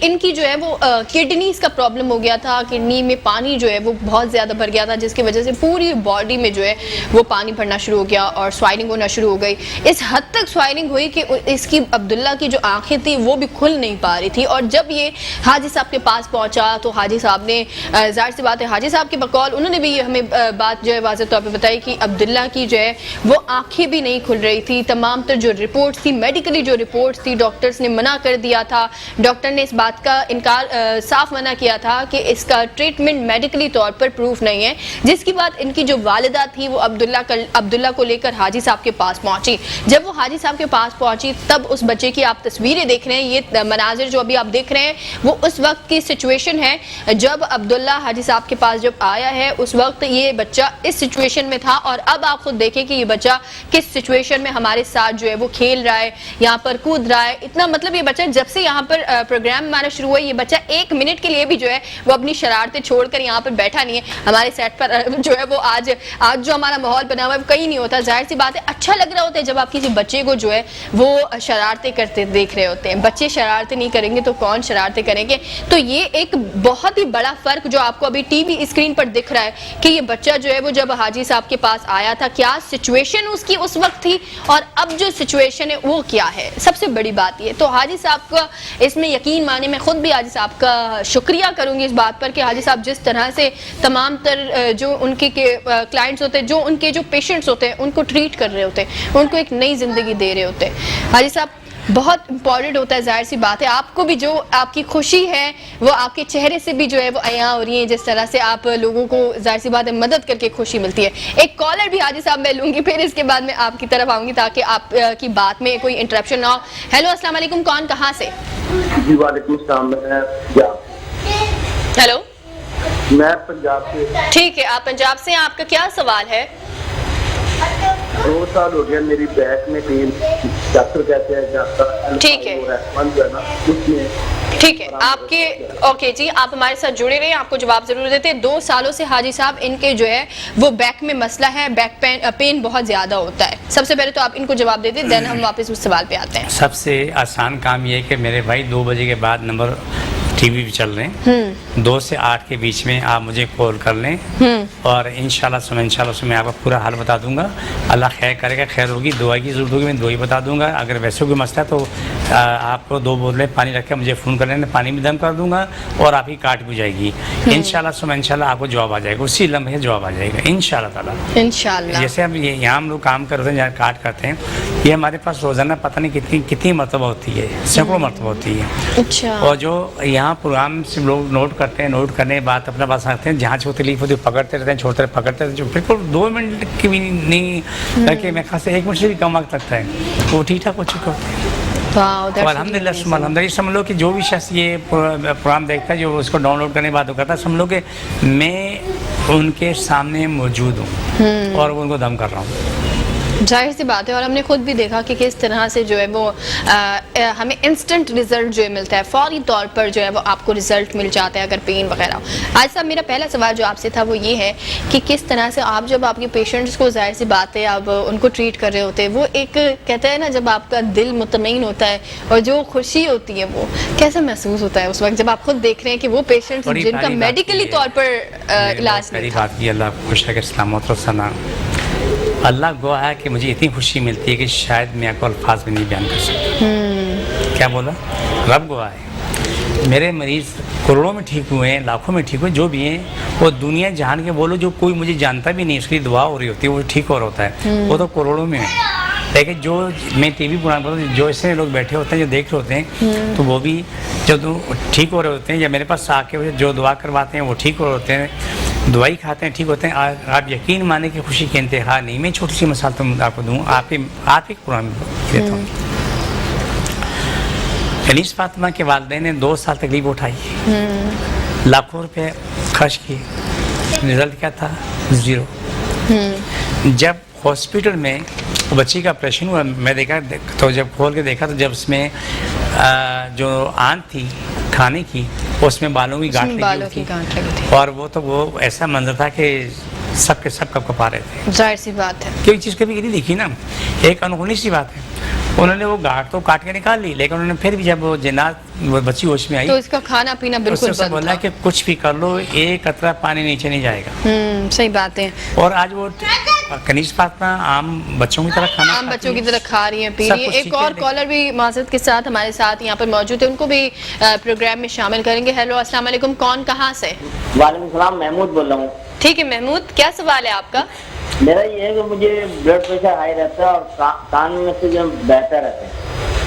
इनकी जो है वो किडनीज का प्रॉब्लम हो गया था, किडनी में पानी जो है वो बहुत ज़्यादा भर गया था, जिसकी वजह से पूरी बॉडी में जो है वो पानी भरना शुरू हो गया और स्वाइलिंग होना शुरू हो गई। इस हद तक स्वाइलिंग हुई कि इसकी अब्दुल्ला की जो आंखें थी वो भी खुल नहीं पा रही थी। और जब ये हाजी साहब के पास पहुंचा तो हाजी साहब ने, जाहिर सी बात है हाजी साहब के बकौल उन्होंने भी हमें बात जो है वाज़ेह तौर पे बताई कि अब्दुल्ला की जो है वो आंखें भी नहीं खुल रही थी। तमाम तर जो रिपोर्ट्स थी, मेडिकली जो रिपोर्ट्स थी, डॉक्टर्स ने मना कर दिया था। डॉक्टर ने इस बात का इनकार साफ मना किया था कि इसका ट्रीटमेंट मेडिकली तौर पर प्रूफ नहीं है। जिसकी बात इनकी जो वालिदा थी वो अब्दुल्ला को लेकर हाजी साहब के पास पहुंची। जब वो हाजी साहब के पास पहुंची तब उस बच्चे की आप तस्वीरें देख रहे हैं, ये मनाजिर जो अभी आप देख रहे हैं वो उस वक्त की सिचुएशन है जब अब्दुल्ला हाजी साहब के पास जब आया है। उस वक्त ये बच्चा इस सिचुएशन में था और अब आप खुद देखें कि ये बच्चा किस सिचुएशन में हमारे साथ जो है वो खेल रहा है, यहाँ पर कूद रहा है। इतना मतलब ये बच्चा जब से यहाँ पर प्रोग्राम हमारा शुरू हुआ, ये बच्चा 1 मिनट के लिए भी जो है वो अपनी शरारतें छोड़कर यहाँ पर बैठा नहीं है। हमारे सेट पर जो है वो आज जो हमारा माहौल बना हुआ है कहीं नहीं होता। जाहिर सी बात है अच्छा लग रहा होता है जब आप किसी बच्चे को जो है वो शरारतें करते देख रहे होते हैं। बच्चे शरारतें नहीं करेंगे तो कौन शरारतें करेंगे। तो ये एक बहुत ही बड़ा फर्क जो आपको अभी टीवी स्क्रीन पर दिख रहा है कि ये बच्चा जो है वो जब हाजी साहब के पास आया था क्या सिचुएशन उसकी उस वक्त थी और अब जो सिचुएशन है वो क्या है। सबसे बड़ी बात ये तो हाजी साहब का इसमें यकीन माने, मैं खुद भी हाजी साहब का शुक्रिया करूंगी इस बात पर कि हाजी साहब जिस तरह से तमाम तर जो उनके क्लाइंट्स होते हैं, जो उनके जो पेशेंट्स होते हैं उनको ट्रीट कर रहे होते हैं, उनको एक नई जिंदगी दे रहे होते हैं। हाजी साहब बहुत इंपॉर्टेंट होता है, जाहिर सी बात है आपको भी जो आपकी खुशी है वो आपके चेहरे से भी जो है वो अयां हो रही है, जिस तरह से आप लोगों को जाहिर सी बात है मदद करके खुशी मिलती है। एक कॉलर भी हाजी साहब मैं लूंगी, फिर इसके बाद मैं आपकी तरफ आऊंगी ताकि आपकी बात में कोई इंटरप्शन ना हो। हेलो अस्सलाम वालेकुम, कौन कहाँ से? जी वालेकुम सलाम। हेलो, मैं पंजाब से। ठीक है, आप पंजाब से, आपका क्या सवाल है? 2 साल हो गया मेरी बैक में पेन, डॉक्टर कहते हैं जाता। ठीक है, ठीक है, आपके ओके जी, आप हमारे साथ जुड़े रहे, आपको जवाब जरूर देते हैं। 2 सालों से हाजी साहब इनके जो है वो बैक में मसला है, बैक पेन बहुत ज्यादा होता है। सबसे पहले तो आप इनको जवाब दे दें, देन हम वापस उस सवाल पे आते हैं। सबसे आसान काम ये है कि मेरे भाई 2 बजे के बाद नंबर टीवी भी चल रहे हैं, 2 से 8 के बीच में आप मुझे कॉल कर लें और इंशाल्लाह से मैं आपका पूरा हाल बता दूंगा। अल्लाह खैर करेगा, खैर होगी, दुआ की जरूरत होगी मैं दुआ ही बता दूंगा। अगर वैसे कोई मसला तो आपको 2 बोतलें पानी रख के मुझे फ़ोन कर लेना, पानी भी दम कर दूंगा और आपकी काट भी जाएगी। इंशाल्लाह आपको जवाब आ जाएगा, उसी लम्हे जवाब आ जाएगा इंशाल्लाह ताला। इंशाल्लाह जैसे हम यहाँ हम लोग काम करते हैं, जहाँ काट करते हैं, ये हमारे पास रोज़ाना पता नहीं कितनी मरतबा होती है, सैकड़ों मरतबा होती है। अच्छा। और जो यहाँ प्रोग्राम से लोग नोट करते हैं, नोट करने के बाद अपने पास रखते हैं, जहाँ से तकलीफ होती है पकड़ते रहते हैं, छोड़ते रहते पकड़ते रहते हैं, जो बिल्कुल 2 मिनट की भी नहीं करके मैं खास 1 मिनट से भी कम वक्त लगता है वो ठीक ठाक हो चुका होता है। तो अल्हम्दुलिल्लाह सुम्मा अल्हम्दुलिल्लाह, समझ लो कि जो भी शख्स ये प्रोग्राम देखता है, जो उसको डाउनलोड करने के बाद करता है, समझ लो कि मैं उनके सामने मौजूद हूँ और उनको दम कर रहा हूँ। जाहिर सी बात है, और हमने खुद भी देखा कि किस तरह से जो है वो हमें इंस्टेंट रिजल्ट जो है मिलता है, फौरी तौर पर जो है वो आपको रिजल्ट मिल जाता है अगर पेन वगैरह हो। आज साहब मेरा पहला सवाल जो आपसे था वो ये है कि किस तरह से आप जब आपके पेशेंट्स को, जाहिर सी बात है, आप उनको ट्रीट कर रहे होते हैं, वो एक कहते हैं ना, जब आपका दिल मुतमईन होता है और जो खुशी होती है वो कैसा महसूस होता है उस वक्त जब आप खुद देख रहे हैं कि वो पेशेंट्स जिनका मेडिकली तौर पर इलाज नहीं था। बात की अल्लाह खुश है कि सलामत और सना, अल्लाह गवाह है कि मुझे इतनी खुशी मिलती है कि शायद मैं आपको अल्फाज में नहीं बयान कर सकता। क्या बोला? रब गवाह है। मेरे मरीज़ करोड़ों में ठीक हुए हैं, लाखों में ठीक हुए, जो भी हैं वो दुनिया जहान के बोलो, जो कोई मुझे जानता भी नहीं, उसकी दुआ हो रही होती है, वो ठीक हो रहा होता है, वो तो करोड़ों में है। लेकिन जो मैं टीवी प्रोग्राम करता हूँ, जो ऐसे लोग बैठे होते हैं, जो देख रहे होते हैं, तो वो भी जब ठीक हो रहे होते हैं या मेरे पास आके जो दुआ करवाते हैं वो ठीक हो रहे होते हैं, दवाई खाते हैं, ठीक होते हैं। आप यकीन माने कि खुशी के इंतहा नहीं। मैं छोटी सी मिसाल तुम आपको दूँ, आप ही कुरान देता हूँ। कनीस फातिमा के वालिदैन ने 2 साल तकलीफ उठाई, लाखों रुपए खर्च किए, रिजल्ट क्या था? 0। जब हॉस्पिटल में बच्ची का ऑपरेशन हुआ, मैं देखा तो जब खोल के देखा तो जब उसमें जो आंत थी खाने की, उसमें बालों की गांठ लगी थी, और वो ऐसा मंजर था कि सब के सब कपा रहे थे। जाहिर सी बात है, क्योंकि चीज़ कभी नहीं देखी ना, एक अनहोनी सी बात है। उन्होंने वो गांठ तो काट के निकाल ली, लेकिन उन्होंने फिर भी जब वो बच्ची होश में आई तो इसका खाना पीना बिल्कुल उससे बोला कि कुछ भी कर लो, एक कतरा पानी नीचे नहीं जाएगा। सही बात है। और आज वो कनीस फातिमा आम बच्चों की तरह खाना, आम बच्चों की तरह खा रही हैं, पी रही हैं। एक और कॉलर भी माज़रत के साथ हमारे साथ यहाँ पर मौजूद है, उनको भी प्रोग्राम में शामिल करेंगे। हेलो, अस्सलाम वालेकुम, कौन कहाँ से? वालेकुम सलाम, महमूद बोल रहा हूँ। ठीक है महमूद, क्या सवाल है आपका? मेरा ये है कि मुझे ब्लड प्रेशर हाई रहता है और कान में से जो बहता रहता है,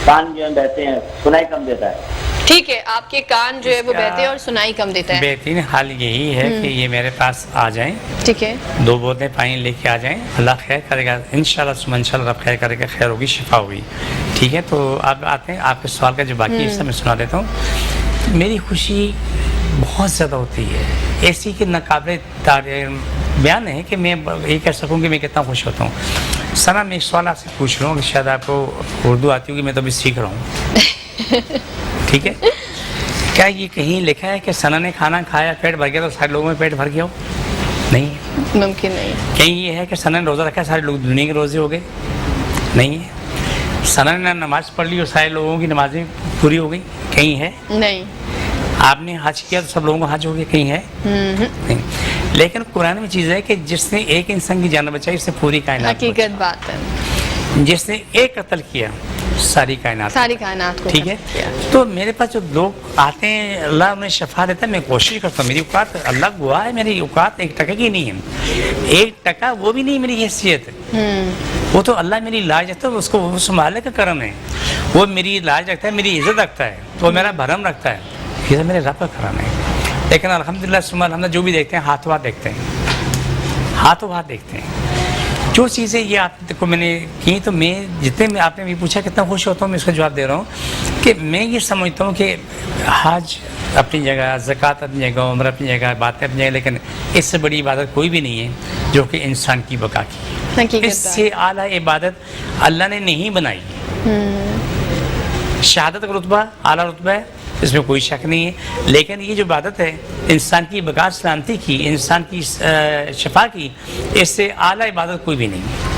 कान जो है बहते हैं, सुनाई कम देता है। ठीक है, आपके कान जो है वो बहते हैं और सुनाई कम देता है। बेहतरीन हाल यही है कि ये मेरे पास आ जाएं, ठीक है, 2 बोतलें पानी लेके आ जाएं, अल्लाह खैर करेगा इंशाल्लाह, इंशाल्लाह रब खैर करेगा, खैर होगी, शिफा होगी। ठीक है, तो आप आते हैं, आपके सवाल का जो बाकी हिस्सा मैं सुना देता हूँ। मेरी खुशी बहुत ज़्यादा होती है, ऐसी कि नाकाबिल बयान है कि मैं ये कह सकूँ कि मैं कितना खुश होता हूँ। सना, मैं एक सवाल आपसे पूछ रहा हूँ, शायद आपको उर्दू आती होगी, मैं तो अभी सीख रहा हूँ। ठीक है, क्या ये कहीं लिखा है कि सना ने खाना खाया, पेट भर गया तो सारे लोगों में पेट भर गया हो? नहीं, मुमकिन नहीं। कहीं ये है कि सना ने रोज़ा रखा, सारे लोग दुनिया के रोज़े हो गए? नहीं है। सना ने नमाज़ पढ़ ली और सारे लोगों की नमाजें पूरी हो गई? कहीं है? नहीं। आपने हज किया तो सब लोगों को हज हो गया? कहीं है? नहीं। लेकिन कुरान में चीज़ है कि जिसने एक इंसान की जान बचाई उससे पूरी कायनात, हकीकत बात है। जिसने एक कत्ल किया सारी कायनात को। ठीक है, तो मेरे पास जो लोग आते हैं, अल्लाह उन्हें शफा देता है, मैं कोशिश करता हूँ, मेरी औकात अल्लाह गवाह है, मेरी औकात 1 टका की नहीं है, 1 टका वो भी नहीं मेरी हैसियत है। वो तो अल्लाह मेरी लाज रखता है, उसको वो संभालने का करम है, वो मेरी लाज रखता है, मेरी इज्जत रखता है, तो मेरा भरम रखता है, ये मेरे रब का करम है। लेकिन अल्हम्दुलिल्लाह सुम्मा अल्हम्दुलिल्लाह, जो भी देखते हैं हाथों हाथ देखते हैं, हाथों हाथ देखते हैं। जो चीज़ें ये आपको मैंने की, तो मैं जितने में आपने भी पूछा कितना खुश होता हूँ, मैं इसका जवाब दे रहा हूँ कि मैं ये समझता हूँ कि हज अपनी जगह, ज़कात अपनी जगह, उम्र अपनी जगह, बातें अपनी जगह, लेकिन इससे बड़ी इबादत कोई भी नहीं है जो कि इंसान की बका की। इससे आला इबादत अल्लाह ने नहीं बनाई। शहादत का रुतबा आला रुतबा है, इसमें कोई शक नहीं है, लेकिन ये जो इबादत है इंसान की बका सलामती की, इंसान की शफा की, इससे आला इबादत कोई भी नहीं है।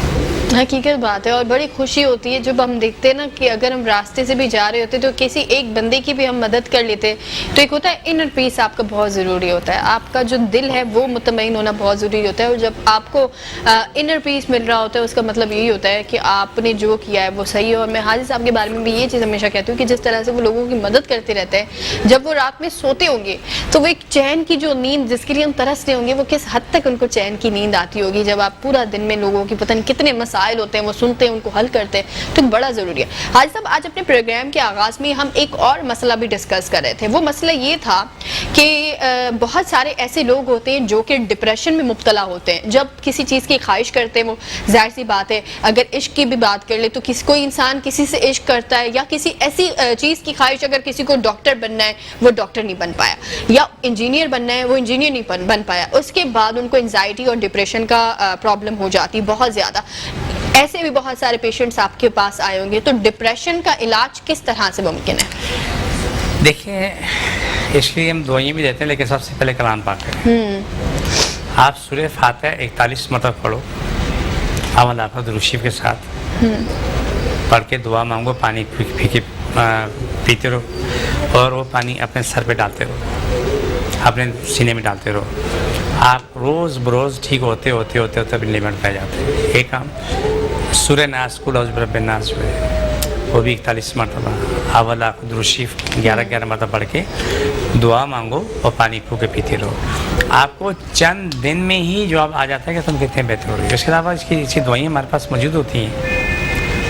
हकीकत बात है, और बड़ी खुशी होती है जब हम देखते हैं ना कि अगर हम रास्ते से भी जा रहे होते तो किसी एक बंदे की भी हम मदद कर लेते, तो एक होता है इनर पीस आपका बहुत ज़रूरी होता है, आपका जो दिल है वो मुतमईन होना बहुत ज़रूरी होता है। और जब आपको इनर पीस मिल रहा होता है, उसका मतलब यही होता है कि आपने जो किया है वो सही है। और मैं हाजी साहब के बारे में भी ये चीज़ हमेशा कहती हूँ कि जिस तरह से वो लोगों की मदद करते रहते हैं, जब वो रात में सोते होंगे तो वो एक चैन की जो नींद जिसके लिए हम तरस रहे होंगे, वो किस हद तक उनको चैन की नींद आती होगी जब आप पूरा दिन में लोगों की पता नहीं कितने مسائل ہوتے ہیں وہ سنتے ہیں, ان کو حل کرتے ہیں, تو بڑا ضروری ہے. حاجی صاحب آج اپنے پروگرام کے آغاز میں ہم ایک اور مسئلہ بھی ڈسکس کر رہے تھے. وہ مسئلہ یہ تھا کہ بہت سارے ایسے لوگ ہوتے ہیں جو کہ ڈپریشن میں مبتلا ہوتے ہیں. جب کسی چیز کی خواہش کرتے ہیں, وہ ظاہر سی بات ہے, اگر عشق کی بھی بات کر لے تو کوئی انسان کسی سے عشق کرتا ہے, یا کسی ایسی چیز کی خواہش, اگر کسی کو ڈاکٹر بننا ہے وہ ڈاکٹر نہیں بن پایا, یا انجینئر بننا ہے وہ انجینئر نہیں بن پایا, اس کے بعد ان کو انزائٹی اور ڈپریشن کا پرابلم ہو جاتی بہت زیادہ. ایسے بھی بہت سارے پیشنٹس آپ کے پاس آئے ہوں گے, تو ڈپریشن کا علاج کس طرح سے ممکن ہے؟ دیکھیں, اس لیے ہم دعائیں بھی دیتے ہیں, لیکن سب سے پہلے کلام پاک کریں. آپ سورہ فاتحہ 41 مرتبہ پڑھو اول آپ درود شریف کے ساتھ, پڑھ کے دعا مانگو, پانی پیتے رہو, اور وہ پانی اپنے سر پہ ڈالتے رہو, اپنے سینے میں ڈالتے رہو. آپ روز بروز ٹھیک ہوتے ہوتے ہوتے ہوتے بھی لمٹ پہ جاتے ہیں. ایک کام سورہ ناس کو اعوذ برب الناس جو ہے وہ بھی 41 مرتبہ اول آپ درود شریف 11 مرتبہ پڑھ کے دعا مانگو اور پانی پھو کے پیتے رہو. آپ کو چند دن میں ہی جواب آ جاتا ہے کہ تم کتنے بہتر ہو رہے ہو. اس کے علاوہ اس کی دعائیں ہمارے پاس موجود ہوتی ہیں,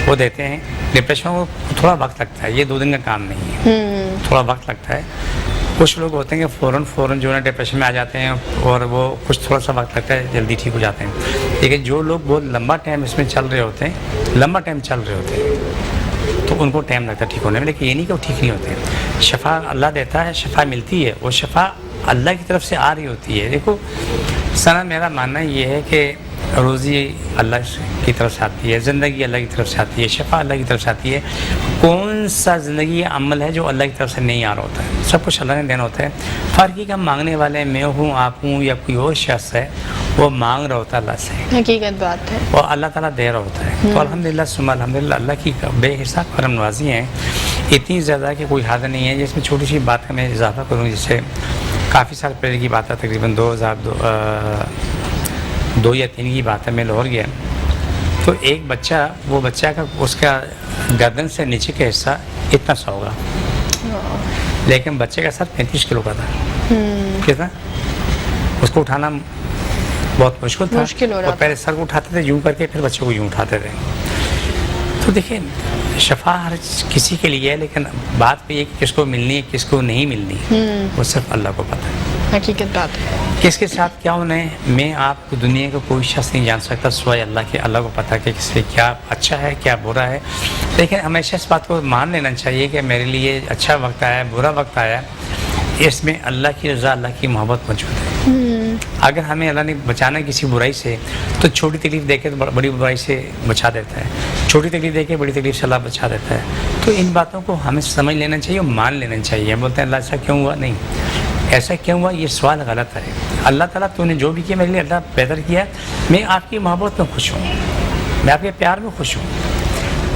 وہ دیتے ہیں. ڈپریشن کو تھوڑا وقت لگتا ہے, یہ 2 دن کا کام نہیں ہے, تھوڑا وقت لگتا ہے. کچھ لوگ ہوتے ہیں کہ فوراً جو ہے ڈپریشن میں آ جاتے ہیں, اور وہ کچھ تھوڑا سا وقت لگتا ہے, جلدی ٹھیک ہو جاتے ہیں. لیکن جو لوگ بہت لمبا ٹائم اس میں چل رہے ہوتے ہیں, تو ان کو ٹائم لگتا ہے ٹھیک ہونے میں. لیکن یہ نہیں کہ وہ ٹھیک نہیں ہوتے. شفا اللہ دیتا ہے, شفا ملتی ہے, وہ شفا اللہ کی طرف سے آ رہی ہوتی ہے. دیکھو سنا, میرا ماننا یہ ہے کہ روزی اللہ کی طرف سے آتی ہے, زندگی اللہ کی طرف سے آتی ہے, شفا اللہ کی طرف سے آتی ہے. کون سا زندگی عمل ہے جو اللہ کی طرف سے نہیں آ رہا ہوتا ہے؟ سب کچھ اللہ نے دینا ہوتا ہے. فرق کا مانگنے والے میں ہوں, آپ ہوں, یا کوئی اور شخص ہے, وہ مانگ رہا ہوتا ہے اللہ سے, حقیقت بات ہے, اور اللہ تعالیٰ دے رہا ہوتا ہے. تو الحمدللہ ثم الحمدللہ اللہ کی بے حساب کرم نوازی ہیں, اتنی زیادہ کہ کوئی حد نہیں ہے. جس میں چھوٹی سی بات کا میں اضافہ کروں, جسے کافی سال پہلے کی بات ہے, تقریباً 2002 یا 3 کی بات ہے. میں لاہور گیا, تو ایک بچہ, وہ بچہ کا اس کا گردن سے نیچے کا حصہ اتنا سا ہوگا, لیکن بچے کا سر 35 کلو کا تھا. کتنا اس کو اٹھانا بہت مشکل تھا, اور پہلے سر کو اٹھاتے تھے یوں کر کے, پھر بچے کو یوں اٹھاتے تھے. تو دیکھیں شفا ہر کسی کے لیے ہے, لیکن بات پہ یہ کہ کس کو ملنی ہے کس کو نہیں ملنی, وہ صرف اللہ کو پتہ ہے. حقیقت بات ہے. کس کے ساتھ کیا ہونا ہے, میں آپ کو دنیا کا کوئی شخص نہیں جان سکتا سوائے اللہ کے. اللہ کو پتہ کہ کس سے کیا اچھا ہے کیا برا ہے. لیکن ہمیشہ اس بات کو مان لینا چاہیے کہ میرے لیے اچھا وقت آیا, برا وقت آیا, اس میں اللہ کی رضا, اللہ کی محبت موجود ہے. اگر ہمیں اللہ نے بچانا ہے کسی برائی سے, تو چھوٹی تکلیف دے کے بڑی برائی سے بچا دیتا ہے, چھوٹی تکلیف دے کے بڑی تکلیف سے اللہ بچا دیتا ہے. تو ان باتوں کو ہمیں سمجھ لینا چاہیے اور مان لینا چاہیے. ہم بولتے ہیں اللہ ایسا کیوں ہوا, نہیں ایسا کیوں ہوا, یہ سوال غلط ہے. اللہ تعالیٰ تو نے جو بھی کیا میرے لیے اللہ بہتر کیا. میں آپ کی محبت میں خوش ہوں, میں آپ کے پیار میں خوش ہوں.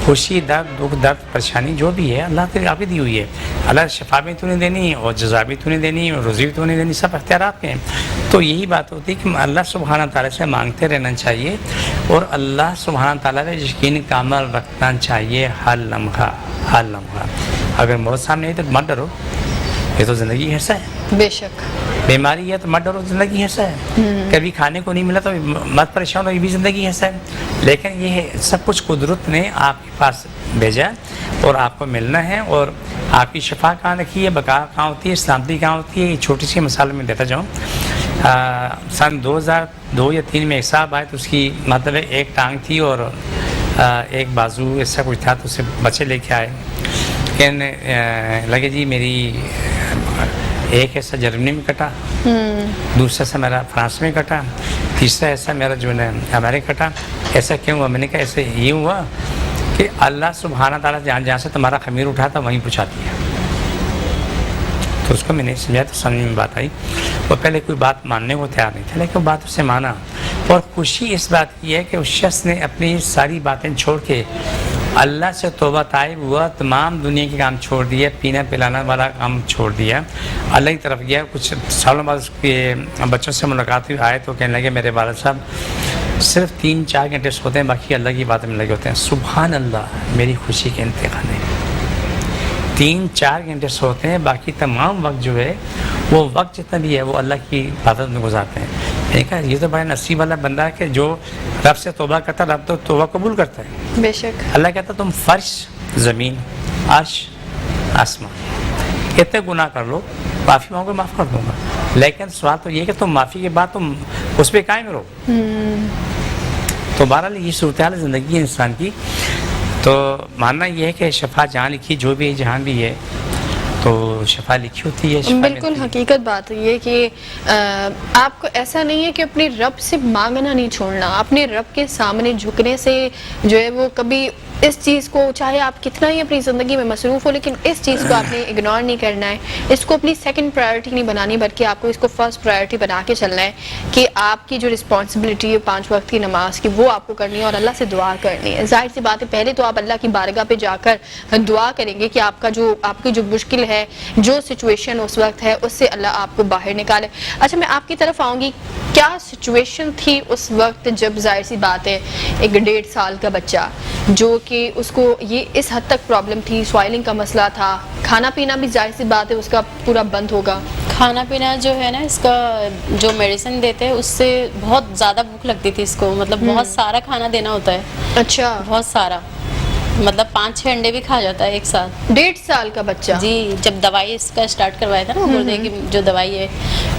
خوشی, درد, دکھ, درد, پریشانی جو بھی ہے اللہ تعالیٰ آپ کی دی ہوئی ہے. اللہ شفا بھی تو نے دینی, اور جزا بھی تو نے دینی, اور روزی بھی تو نے دینی, سب اختیارات کے ہیں. تو یہی بات ہوتی ہے کہ اللہ سبحانہ تعالیٰ سے مانگتے رہنا چاہیے, اور اللہ سبحانہ تعالیٰ پہ یقین کامل رکھنا چاہیے ہر لمحہ. اگر موت سامنے ہے تو مت ڈرو, یہ تو زندگی حصہ ہے. بے شک. بیماری ہے تو مت ڈرو, زندگی حصہ ہے. کبھی کھانے کو نہیں ملا تو مت پریشان ہو, یہ بھی زندگی حصہ ہے. لیکن یہ سب کچھ قدرت نے آپ کے پاس بھیجا, اور آپ کو ملنا ہے. اور آپ کی شفا کہاں رکھی ہے, بقا کہاں ہوتی ہے, سلامتی کہاں ہوتی ہے. یہ چھوٹی سی مثال میں دیتا جاؤں. سن 2002 یا 2003 میں ایک صاحب آئے, تو اس کی مطلب ایک ٹانگ تھی اور ایک بازو ایسا کچھ تھا, تو اسے بچے لے کے آئے. کہنے لگے جی میری ایک ایسا جرمنی میں کٹا, دوسرا ایسا میرا فرانس میں کٹا, تیسرا ایسا میرا جو ہے امریکہ کٹا. ایسا کیوں ہوا؟ میں نے کہا ایسے یہ ہوا کہ اللہ سبحانہ تعالیٰ جہاں سے تمہارا خمیر اٹھا تھا وہیں پہنچا دیا. تو اس کو میں نے سمجھا, تو سمجھ میں بات آئی. وہ پہلے کوئی بات ماننے کو تیار نہیں تھا, لیکن وہ بات اسے مانا. اور خوشی اس بات کی ہے کہ اس شخص نے اپنی ساری باتیں چھوڑ کے اللہ سے توبہ طائب ہوا, تمام دنیا کے کام چھوڑ دیا, پینا پلانا والا کام چھوڑ دیا, اللہ کی طرف گیا. کچھ سالوں بعد اس کے بچوں سے ملاقات ہوئی, آئے تو کہنے لگے میرے والد صاحب صرف 3-4 گھنٹے سوتے ہیں, باقی اللہ کی باتیں میں لگے ہوتے ہیں. سبحان اللہ, میری خوشی کے انتہا ہے. 3-4 घंटे सोते हैं, बाकी तमाम वक्त जो है वो वक्त जितना भी है वो अल्लाह की इबादत में गुजारते हैं। ठीक है, ये तो बड़ा नसीब वाला बंदा है कि जो रब से तौबा करता है, रब तो तौबा कबूल करता है। बेशक। अल्लाह कहता है तुम फर्श, ज़मीन, अर्श, आसमान इतने गुनाह कर लो, माफ़ी मांगो माफ़ कर दूंगा। लेकिन सवाल तो ये कि तुम माफ़ी के बाद तुम उस पर कायम रहो। तो बहरहाल ये सूरत हाल ज़िंदगी है इंसान की। तो मानना ये है कि शफा जहाँ लिखी, जो भी जहाँ भी है तो शफा लिखी होती है। बिल्कुल हकीकत बात है ये कि आपको ऐसा नहीं है कि अपने रब से मांगना नहीं छोड़ना, अपने रब के सामने झुकने से जो है वो कभी इस चीज़ को, चाहे आप कितना ही अपनी ज़िंदगी में मसरूफ़ हो, लेकिन इस चीज़ को आपने इग्नोर नहीं करना है, इसको अपनी सेकंड प्रायोरिटी नहीं बनानी, बल्कि आपको इसको फर्स्ट प्रायोरिटी बना के चलना है कि आपकी जो रिस्पॉन्सिबिलिटी है 5 वक्त की नमाज की वो आपको करनी है और अल्लाह से दुआ करनी है। जाहिर सी बात है पहले तो आप अल्लाह की बारगाह पे जाकर दुआ करेंगे कि आपकी जो मुश्किल है, जो सिचुएशन उस वक्त है, उससे अल्लाह आपको बाहर निकाले। अच्छा, मैं आपकी तरफ आऊँगी, क्या सिचुएशन थी उस वक्त जब जाहिर सी बात है एक 1.5 साल का बच्चा जो कि उसको ये इस हद तक प्रॉब्लम थी, स्वाइलिंग का मसला था, खाना पीना भी जाहिर सी बात है उसका पूरा बंद होगा। खाना पीना जो है ना, इसका जो मेडिसिन देते हैं उससे बहुत ज़्यादा भूख लगती थी इसको, मतलब बहुत सारा खाना देना होता है। अच्छा। बहुत सारा, मतलब 5-6 अंडे भी खा जाता है एक साथ। 1.5 साल का बच्चा? जी, जब दवाई इसका स्टार्ट करवाया था ना, गुर्दे की जो दवाई है,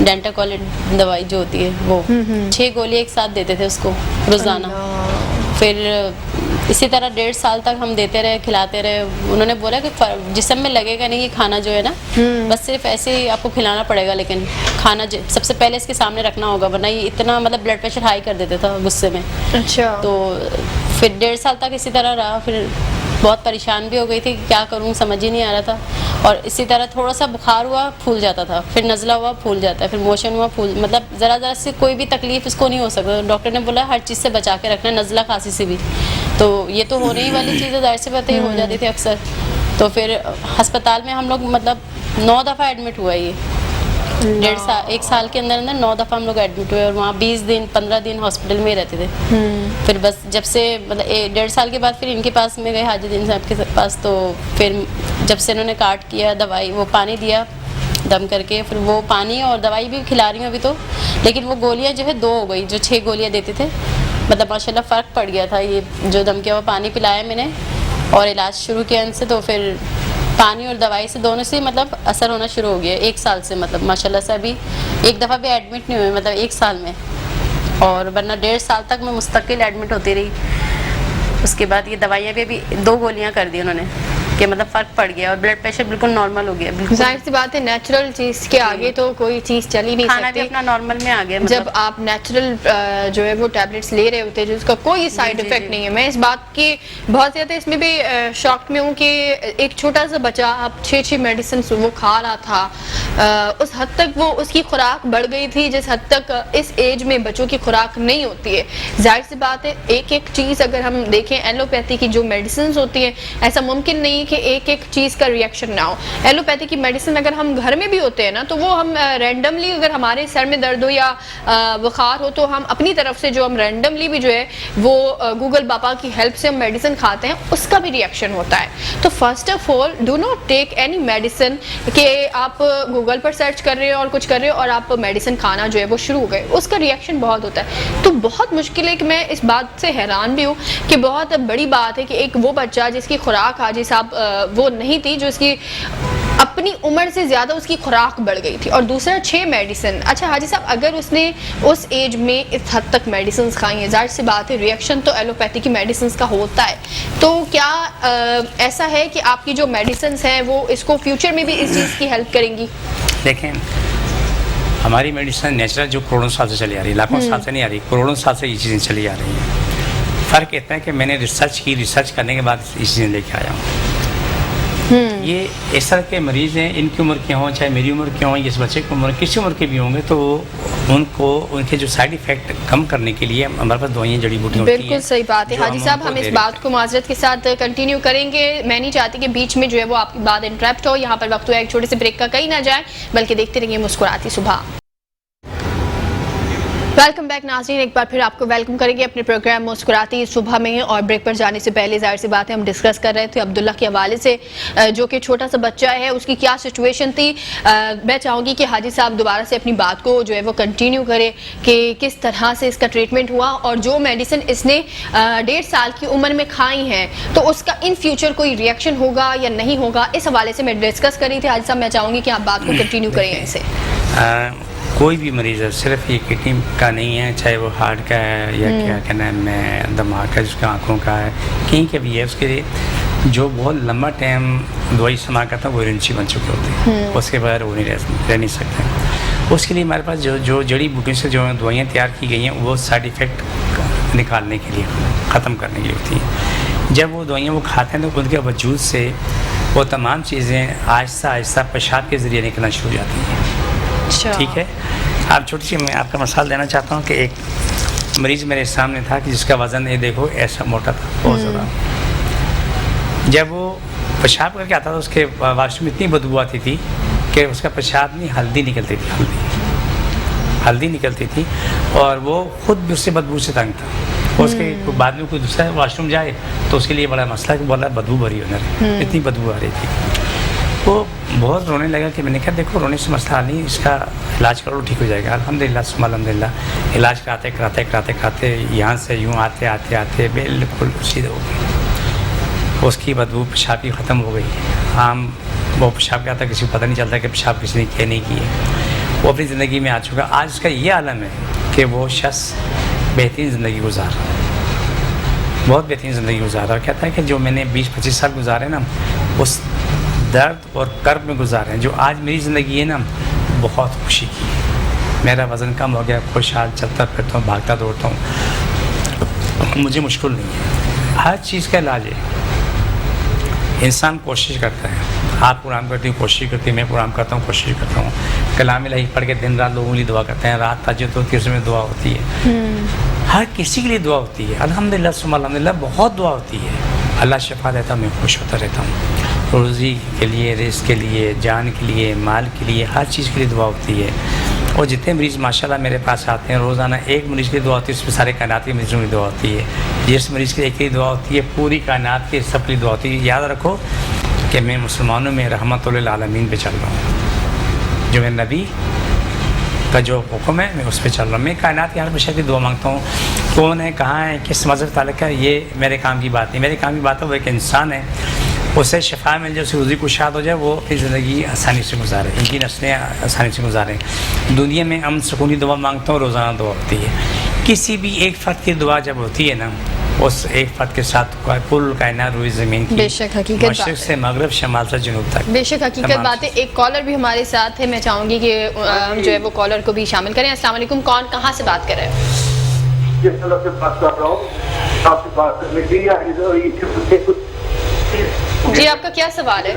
डेंटाकॉलिड दवाई जो होती है वो 6 गोली एक साथ देते थे उसको रोज़ाना। फिर इसी तरह 1.5 साल तक हम देते रहे, खिलाते रहे। उन्होंने बोला कि जिस्म में लगेगा नहीं कि खाना जो है ना, बस सिर्फ ऐसे ही आपको खिलाना पड़ेगा, लेकिन खाना सबसे पहले इसके सामने रखना होगा, वरना ये इतना मतलब ब्लड प्रेशर हाई कर देता था गुस्से में। अच्छा। तो फिर 1.5 साल तक इसी तरह रहा। फिर बहुत परेशान भी हो गई थी कि क्या करूँ, समझ ही नहीं आ रहा था। और इसी तरह थोड़ा सा बुखार हुआ, फूल जाता था, फिर नज़ला हुआ, फूल जाता है, फिर मोशन हुआ, फूल, मतलब ज़रा से कोई भी तकलीफ़ इसको नहीं हो सकता। डॉक्टर ने बोला हर चीज़ से बचा के रखना, नज़ला खांसी से भी। तो ये तो होने ही वाली चीज़ है, जाहिर सी बात है हो जाती थी अक्सर। तो फिर अस्पताल में हम लोग मतलब 9 दफ़ा एडमिट हुआ ये। 1 साल के अंदर 9 दफ़ा हम लोग एडमिट हुए और वहाँ 20 दिन 15 दिन हॉस्पिटल में ही रहते थे। फिर बस जब से मतलब 1.5 साल के बाद फिर इनके पास में गए, हाजीदीन साहब के पास। तो फिर जब से इन्होंने काट किया, दवाई वो पानी दिया दम करके, फिर वो पानी और दवाई भी खिला रही हूँ अभी तो, लेकिन वो गोलियाँ जो है 2 हो गई, जो 6 गोलियाँ देते थे। मतलब माशाल्लाह फ़र्क पड़ गया था। ये जो दम किया हुआ पानी पिलाया मैंने और इलाज शुरू किया इनसे, तो फिर पानी और दवाई से दोनों से मतलब असर होना शुरू हो गया 1 साल से। मतलब माशाल्लाह से अभी एक दफ़ा भी एडमिट नहीं हुए, मतलब 1 साल में। और वरना 1.5 साल तक मैं मुस्तकिल एडमिट होती रही। उसके बाद ये दवाइयाँ भी अभी 2 गोलियाँ कर दी उन्होंने कि मतलब फ़र्क पड़ गया और ब्लड प्रेशर बिल्कुल नॉर्मल हो गया। जाहिर सी बात है नेचुरल चीज़ के आगे तो कोई चीज़ चल ही नहीं सकती। खाना भी अपना नॉर्मल में आ गया। मतलब जब आप नेचुरल जो है वो टैबलेट्स ले रहे होते हैं जिसका कोई साइड इफेक्ट नहीं है। मैं इस बात की बहुत ज़्यादा इसमें भी शॉक में हूँ कि एक छोटा सा बच्चा अब 6 मेडिसिन वो खा रहा था, उस हद तक वो उसकी खुराक बढ़ गई थी जिस हद तक इस एज में बच्चों की खुराक नहीं होती है। जाहिर सी बात है एक चीज़ अगर हम देखें एलोपैथी की जो मेडिसिन होती है, ऐसा मुमकिन नहीं कि एक चीज़ का रिएक्शन ना हो। एलोपैथी की मेडिसिन अगर हम घर में भी होते हैं ना, तो वो हम रैंडमली, अगर हमारे सर में दर्द हो या बुखार हो, तो हम अपनी तरफ से जो हम रैंडमली भी जो है वो गूगल बाबा की हेल्प से हम मेडिसिन खाते हैं, उसका भी रिएक्शन होता है। तो first of all do not take any medicine कि आप गूगल पर सर्च कर रहे हो और कुछ कर रहे हो और आप मेडिसिन खाना जो है वो शुरू हो गए, उसका रिएक्शन बहुत होता है। तो बहुत मुश्किल है कि मैं इस बात से हैरान भी हूँ कि बहुत बड़ी बात है कि एक वो बच्चा जिसकी खुराक हाजी साहब वो नहीं थी, जो इसकी अपनी उम्र से ज़्यादा उसकी खुराक बढ़ गई थी, और दूसरा 6 मेडिसिन। अच्छा हाजी साहब, अगर उसने उस एज में इस हद तक मेडिसिन खाई हैं, जाहिर सी बात है रिएक्शन तो एलोपैथी की मेडिसिन का होता है। तो क्या ऐसा है कि आपकी जो मेडिसिन हैं वो इसको फ्यूचर में भी इस चीज़ की हेल्प करेंगी? देखें, हमारी मेडिसिन नेचुरल जो करोड़ों साल से चली आ रही है, लाखों साल से नहीं आ रही, करोड़ों साल से ये चीज़ें चली आ रही हैं। फ़र्क इतना है कि मैंने रिसर्च करने के बाद ये चीज़ें लेके आया हूँ। ये इस तरह के मरीज़ हैं, इनकी उम्र के हों, चाहे मेरी उम्र के हों, इस बच्चे की उम्र किसी उम्र के भी होंगे, तो उनको उनके जो साइड इफ़ेक्ट कम करने के लिए हमारे पास दवाइयाँ जड़ी बूटियाँ होती हैं। बिल्कुल सही बात है हाजी साहब, हम इस बात को माजरत के साथ कंटिन्यू करेंगे। मैं नहीं चाहती कि बीच में जो है वो आपकी बात इंटरप्ट हो। यहाँ पर वक्त हुआ एक छोटे से ब्रेक का, कहीं ना जाए, बल्कि देखते रहिए मुस्कुराती सुबह। वेलकम बैक नाज़रीन, एक बार फिर आपको वेलकम करेंगे अपने प्रोग्राम मुस्कुराती सुबह में। और ब्रेक पर जाने से पहले जाहिर सी बात है हम डिस्कस कर रहे थे अब्दुल्ला के हवाले से, जो कि छोटा सा बच्चा है, उसकी क्या सिचुएशन थी। मैं चाहूँगी कि हाजी साहब दोबारा से अपनी बात को जो है वो कंटिन्यू करें कि किस तरह से इसका ट्रीटमेंट हुआ और जो मेडिसिन इसने 1.5 साल की उम्र में खाई हैं तो उसका इन फ्यूचर कोई रिएक्शन होगा या नहीं होगा, इस हवाले से मैं डिस्कस कर रही थी। हाजी साहब मैं चाहूँगी कि आप बात को कंटिन्यू करें यहीं से। कोई भी मरीज़ है, सिर्फ ये किडनी का नहीं है, चाहे वो हार्ट का है या क्या कहना है मैं दिमाग का, जिसका आँखों का है, कहीं का भी है, उसके लिए जो बहुत लंबा टाइम दवाई इस्तेमाल करता है वो रिंची बन चुके होते हैं, उसके बगैर वो नहीं रह नहीं सकते। उसके लिए हमारे पास जो जड़ी बूटियों से जो दवाइयाँ तैयार की गई हैं वो साइड इफ़ेक्ट निकालने के लिए, ख़त्म करने के लिए होती हैं। जब वो दवाइयाँ वो खाते हैं तो उनके वजूद से वो तमाम चीज़ें आहिस्ता आहिस्ता पेशाब के ज़रिए निकलना शुरू हो जाती हैं। ठीक है, आप छोटी सी मैं आपका मिसाल देना चाहता हूँ कि एक मरीज़ मेरे सामने था कि जिसका वज़न ये देखो ऐसा मोटा था, बहुत ज़्यादा। जब वो पेशाब करके आता था उसके वाशरूम में इतनी बदबू आती थी कि उसका पेशाब नहीं हल्दी निकलती थी, हल्दी निकलती थी और वो खुद भी उससे बदबू से तंग था। उसके बाद में कोई दूसरा वाशरूम जाए तो उसके लिए बड़ा मसला कि बोला बदबू भरी होना, इतनी बदबू आ रही थी। वो बहुत रोने लगा कि मैंने कहा देखो रोने से मसला नहीं, इसका इलाज करो ठीक हो जाएगा। अल्हम्दुलिल्लाह सुम्मा अल्हम्दुलिल्लाह इलाज कराते यहाँ से यूँ आते बिल्कुल सीधे हो गई। उसकी बदबू पेशाब की ख़त्म हो गई। आम वो पेशाब क्या था किसी को पता नहीं चलता कि पेशाब किसी ने किया नहीं किए। वो अपनी ज़िंदगी में आ चुका। आज उसका ये आलम है कि वो शख्स बेहतरीन ज़िंदगी गुजार, बहुत बेहतरीन ज़िंदगी गुजारा। कहता है कि जो मैंने 20-25 साल गुजारे ना उस दर्द और कर्ब में गुजारे, जो आज मेरी ज़िंदगी है ना बहुत खुशी की। मेरा वज़न कम हो गया, खुशहाल चलता फिरता हूँ, भागता दौड़ता हूँ, मुझे मुश्किल नहीं है। हर चीज़ का इलाज है। इंसान कोशिश करता है, आप कुरान पढ़ती हूँ कोशिश करती है, मैं कुरान करता हूँ कोशिश करता हूँ, कलाम इलाही पढ़ के दिन रात लोगों के लिए दुआ करते हैं, रात तहज्जुद होती है उसमें दुआ होती है, हर किसी के लिए दुआ होती है। अल्हम्दुलिल्लाह सुम्मा अल्हम्दुलिल्लाह बहुत दुआ होती है। अल्लाह शफा देता, मैं खुश होता रहता हूँ। रोज़ी के लिए, रिज़्क़ के लिए, जान के लिए, माल के लिए, हर चीज़ के लिए दुआ होती है। और जितने मरीज़ माशाल्लाह मेरे पास आते हैं रोज़ाना एक मरीज़ की दुआ होती है, उसमें सारे कायनात के मरीज़ों की दुआ होती है। जिस मरीज़ की एक ही दुआ होती है पूरी कायनात के सब की दुआ होती है। याद रखो कि मैं मुसलमानों में रहमतुल आलमीन पे चल रहा हूँ, जो मेरे नबी का जो हुक्म है मैं उस पर चल रहा हूँ। मैं कायनात के हर बशर की दुआ मांगता हूँ। कौन है, कहाँ है, किस मज़हब ताल्लुक़ है, ये मेरे काम की बात नहीं। मेरे काम की बात है वो एक इंसान है, उसे शफा मिल जाए, उसे रोज़ी को शाद हो जाए, वो अपनी ज़िंदगी आसानी से गुजारे, इनकी नस्लें आसानी से गुजारें। दुनिया में अमन सुकून की दुआ मांगता हूँ, रोज़ाना दुआ होती है। किसी भी एक फ़र्द की दुआ जब होती है ना, उस एक फ़र्द के साथ कुल कायनात रुई ज़मीन की, बेशक हकीकत मशरिक़ से मगरिब, शमाल से जनूब तक, बेशक हकीकत बात है। एक कॉलर भी हमारे साथ है, मैं चाहूँगी कि जो है वो कॉलर को भी शामिल करें। अस्सलाम वालेकुम, कौन कहाँ से बात कर रहे हैं? जी आपका क्या सवाल है?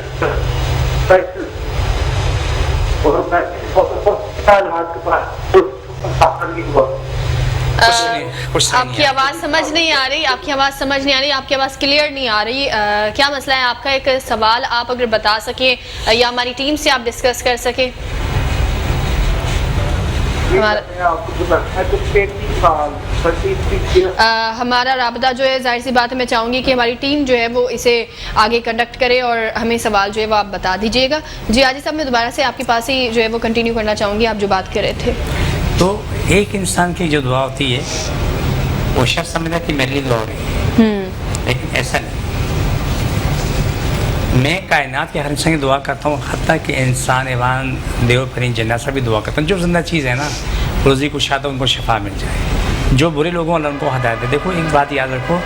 आपकी आवाज़ समझ नहीं आ रही, आपकी आवाज़ क्लियर नहीं आ रही। क्या मसला है आपका? एक सवाल आप अगर बता सके या हमारी टीम से आप डिस्कस कर सके। हमारा राबता जो है जाहिर सी बात है मैं चाहूँगी कि हमारी टीम जो है वो इसे आगे कंडक्ट करे और हमें सवाल जो है वो आप बता दीजिएगा। जी हाजी साहब, मैं दोबारा से आपके पास ही जो है वो कंटिन्यू करना चाहूँगी, आप जो बात कर रहे थे। तो एक इंसान की जो दुआ होती है वो शख्स समझता कि मेरे लिए दुआ हो रही है, लेकिन ऐसा नहीं। मैं कायनात के हर इंसान की दुआ करता हूँ, हत्ता कि इंसान, एवान, देव, परिंद, जन्नत सब भी दुआ करता हूँ। जो जिंदा चीज़ है ना, रोज़ी को शाद उनको शफा मिल जाए, जो बुरे लोगों वाला उनको हदायत है। देखो एक बात याद रखो,